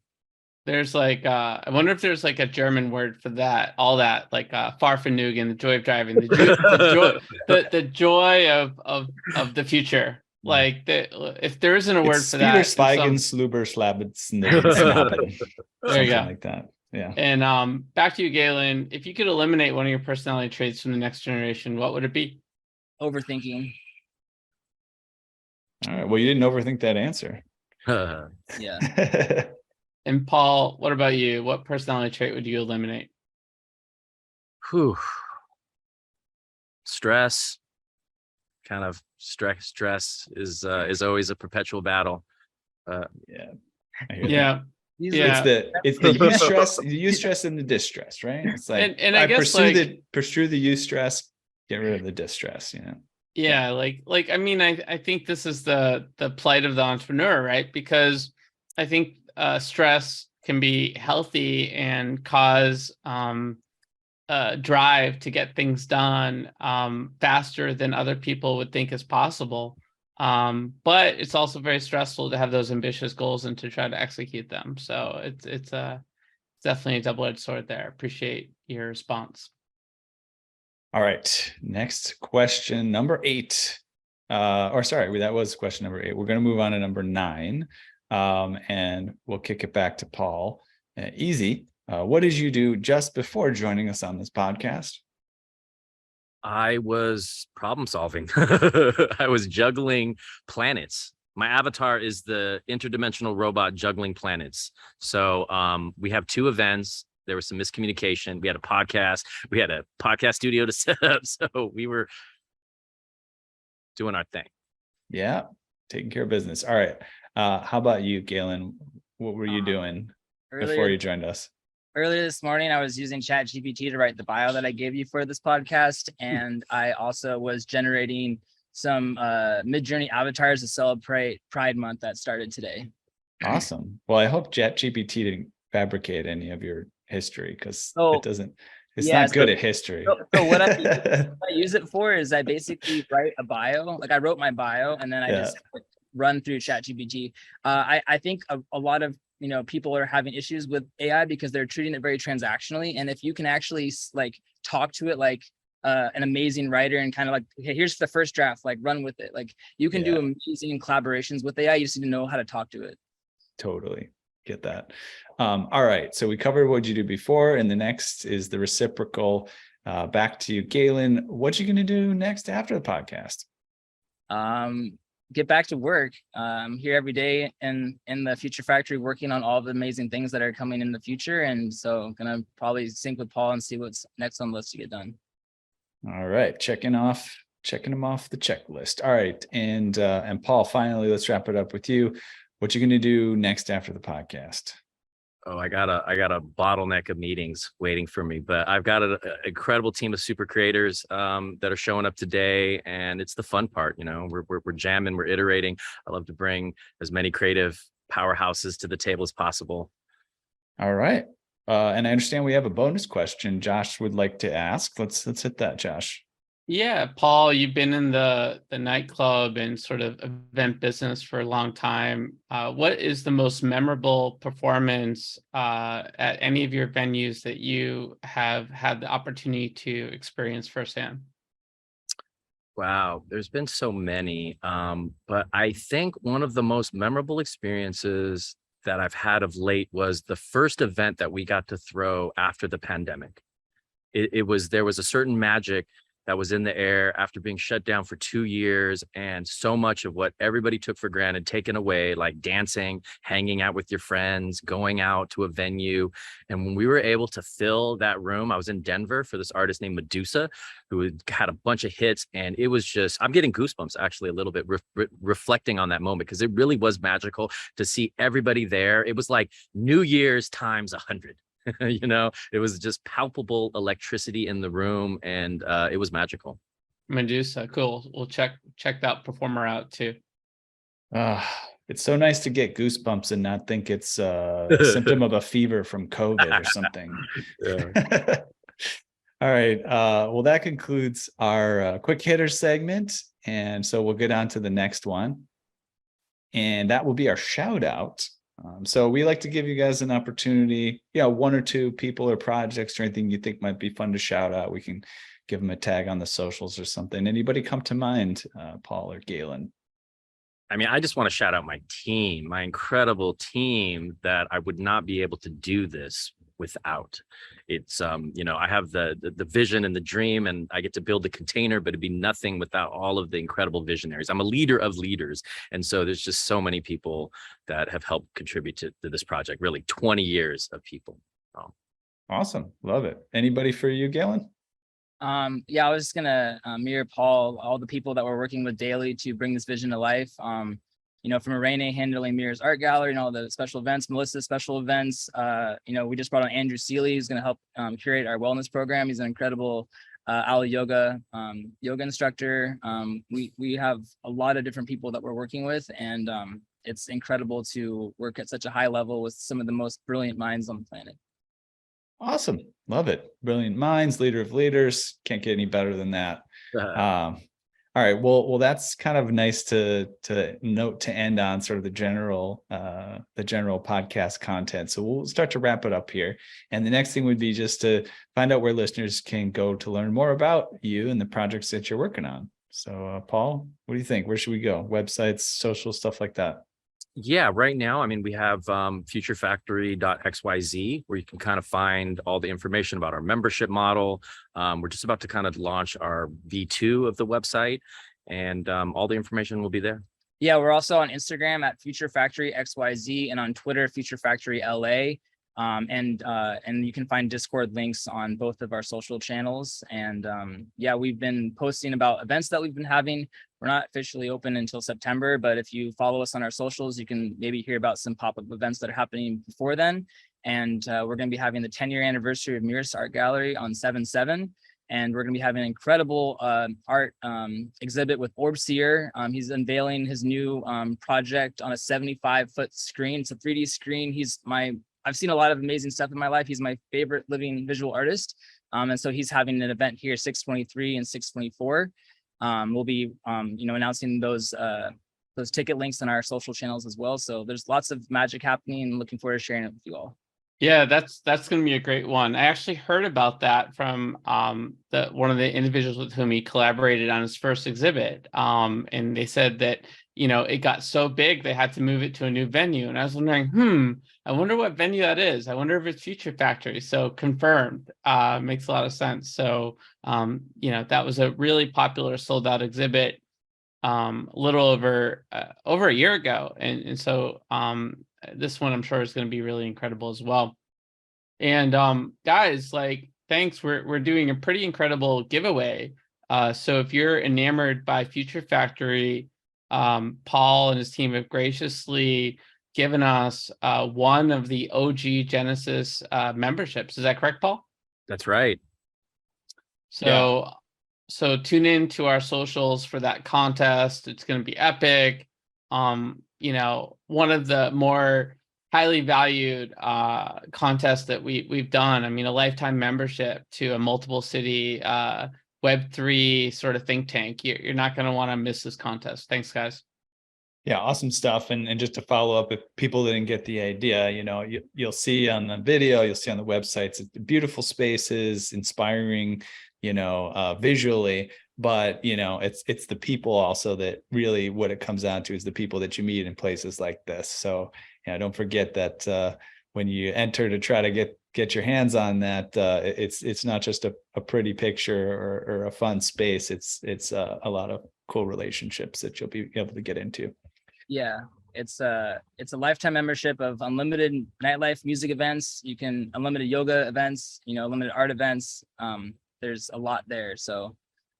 There's like I wonder if there's like a German word for that, all that, like Fahrvergnügen, the joy of driving, the joy of the future. Like, if there isn't a word for that, there you go, like that. Yeah. And back to you, Galen. If you could eliminate one of your personality traits from the next generation, what would it be? Overthinking. All right. Well, you didn't overthink that answer. Yeah. And Paul, what about you? What personality trait would you eliminate? Stress. Kind of stress is always a perpetual battle. Yeah. It's the eustress and the distress, right? It's like, and I guess pursue the eustress, get rid of the distress, Yeah, like I mean, I think this is the plight of the entrepreneur, right? Because I think stress can be healthy and cause drive to get things done faster than other people would think is possible. But it's also very stressful to have those ambitious goals and to try to execute them. So it's definitely a double-edged sword there. Appreciate your response. All right, next question, number 8. That was question number 8. We're going to move on to number 9, and we'll kick it back to Paul. Easy. What did you do just before joining us on this podcast? I was problem solving. I was juggling planets. My avatar is the interdimensional robot juggling planets. So we have 2 events. There was some miscommunication. We had a podcast. We had a podcast studio to set up. So we were doing our thing. Yeah, taking care of business. All right. How about you, Galen? What were you doing before you joined us? earlier this morning, I was using ChatGPT to write the bio that I gave you for this podcast. And I also was generating some mid-journey avatars to celebrate Pride Month that started today. Awesome. Well, I hope ChatGPT didn't fabricate any of your history, because So, it's yeah, not good at history. So what I use it for is I basically write a bio. Like I wrote my bio and then I just run through ChatGPT. I think a lot of people are having issues with AI because they're treating it very transactionally. And if you can actually like talk to it like an amazing writer and kind of like, okay, here's the first draft, like run with it. Like you can do amazing collaborations with AI. You just need to know how to talk to it. Totally get that. All right. So we covered what you do before, and the next is the reciprocal. Back to you, Galen. What you going to do next after the podcast? Get back to work. I'm here every day in the Future Factory working on all the amazing things that are coming in the future. And so gonna probably sync with Paul and see what's next on the list to get done. All right. Checking them off the checklist. All right. And Paul, finally, let's wrap it up with you. What you going to do next after the podcast? Oh, I got a bottleneck of meetings waiting for me, but I've got an incredible team of super creators that are showing up today, and it's the fun part. We're jamming, we're iterating. I love to bring as many creative powerhouses to the table as possible. All right, and I understand we have a bonus question Josh would like to ask. Let's hit that, Josh. Yeah, Paul, you've been in the nightclub and sort of event business for a long time. What is the most memorable performance at any of your venues that you have had the opportunity to experience firsthand? Wow, there's been so many, but I think one of the most memorable experiences that I've had of late was the first event that we got to throw after the pandemic. There was a certain magic that was in the air after being shut down for 2 years, and so much of what everybody took for granted taken away, like dancing, hanging out with your friends, going out to a venue. And when we were able to fill that room, I was in Denver for this artist named Medusa, who had a bunch of hits, and it was just, I'm getting goosebumps actually a little bit reflecting on that moment, because it really was magical to see everybody there. It was like New Year's times 100. It was just palpable electricity in the room, and it was magical. Medusa, cool. We'll check that performer out too. It's so nice to get goosebumps and not think it's a symptom of a fever from COVID or something. Yeah. All right. Well, that concludes our quick hitter segment. And so we'll get on to the next one. And that will be our shout out. So we like to give you guys an opportunity, one or two people or projects or anything you think might be fun to shout out. We can give them a tag on the socials or something. Anybody come to mind, Paul or Galen? I mean, I just want to shout out my team, my incredible team that I would not be able to do this without. It's, I have the vision and the dream, and I get to build a container, but it'd be nothing without all of the incredible visionaries. I'm a leader of leaders. And so there's just so many people that have helped contribute to this project, really 20 years of people. Awesome. Love it. Anybody for you, Galen? Yeah, I was just gonna mirror Paul, all the people that we're working with daily to bring this vision to life. From Irene handling Mira's art gallery and all the special events, Melissa's special events. We just brought on Andrew Seeley, who's going to help curate our wellness program. He's an incredible Ali yoga instructor. We have a lot of different people that we're working with, and it's incredible to work at such a high level with some of the most brilliant minds on the planet. Awesome. Love it. Brilliant minds, leader of leaders. Can't get any better than that. All right. Well, that's kind of nice to note to end on sort of the general podcast content. So we'll start to wrap it up here. And the next thing would be just to find out where listeners can go to learn more about you and the projects that you're working on. So Paul, what do you think? Where should we go? Websites, social, stuff like that? Yeah, right now, I mean, we have FutureFactory.xyz, where you can kind of find all the information about our membership model. We're just about to kind of launch our V2 of the website, and all the information will be there. Yeah, we're also on Instagram at FutureFactory.xyz and on Twitter, FutureFactory.LA. And you can find Discord links on both of our social channels. And we've been posting about events that we've been having. We're not officially open until September, but if you follow us on our socials, you can maybe hear about some pop-up events that are happening before then. And we're going to be having the 10-year anniversary of Mirrors Art Gallery on 7/7. And we're going to be having an incredible art exhibit with Orbseer. He's unveiling his new project on a 75-foot screen. It's a 3D screen. I've seen a lot of amazing stuff in my life. He's my favorite living visual artist. And so he's having an event here 6/23 and 6/24. We'll be announcing those ticket links on our social channels as well. So there's lots of magic happening, and looking forward to sharing it with you all. Yeah, that's going to be a great one. I actually heard about that from one of the individuals with whom he collaborated on his first exhibit. And they said that, it got so big they had to move it to a new venue. And I was wondering, I wonder what venue that is. I wonder if it's Future Factory. So confirmed. Makes a lot of sense. So that was a really popular sold out exhibit a little over a year ago. And so this one I'm sure is going to be really incredible as well. And guys, thanks. We're doing a pretty incredible giveaway. So if you're enamored by Future Factory, Paul and his team have graciously given us one of the OG Genesis memberships. Is that correct, Paul? That's right. So tune in to our socials for that contest. It's going to be epic. One of the more highly valued contests that we've done. I mean, a lifetime membership to a multiple city Web3 sort of think tank. You're not going to want to miss this contest. Thanks, guys. Yeah, awesome stuff. And just to follow up, if people didn't get the idea, you'll see on the video, you'll see on the websites, it's beautiful spaces, inspiring, visually, but it's the people also that really what it comes down to is the people that you meet in places like this. So don't forget that when you enter to try to get your hands on that, it's not just a pretty picture or a fun space. It's a lot of cool relationships that you'll be able to get into. Yeah, it's a lifetime membership of unlimited nightlife music events. You can unlimited yoga events, unlimited art events. There's a lot there, so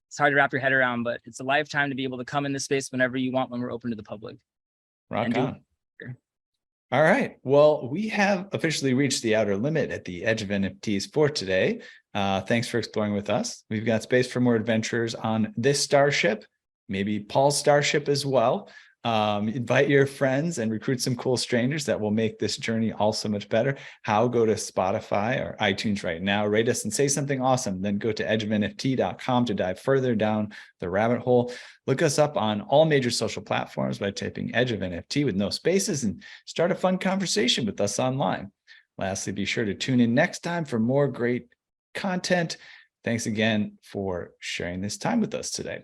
it's hard to wrap your head around, but it's a lifetime to be able to come in this space whenever you want when we're open to the public. Rock on. All right. Well, we have officially reached the outer limit at the Edge of NFTs for today. Thanks for exploring with us. We've got space for more adventures on this starship, maybe Paul's starship as well. Invite your friends and recruit some cool strangers that will make this journey all so much better. How? Go to Spotify or iTunes right now, rate us and say something awesome. Then go to edgeofnft.com to dive further down the rabbit hole. Look us up on all major social platforms by typing Edge of NFT with no spaces and start a fun conversation with us online. Lastly, be sure to tune in next time for more great content. Thanks again for sharing this time with us today.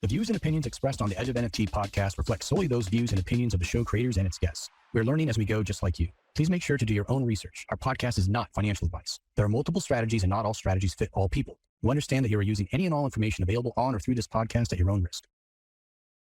The views and opinions expressed on the Edge of NFT podcast reflect solely those views and opinions of the show creators and its guests. We're learning as we go, just like you. Please make sure to do your own research. Our podcast is not financial advice. There are multiple strategies and not all strategies fit all people. You understand that you are using any and all information available on or through this podcast at your own risk.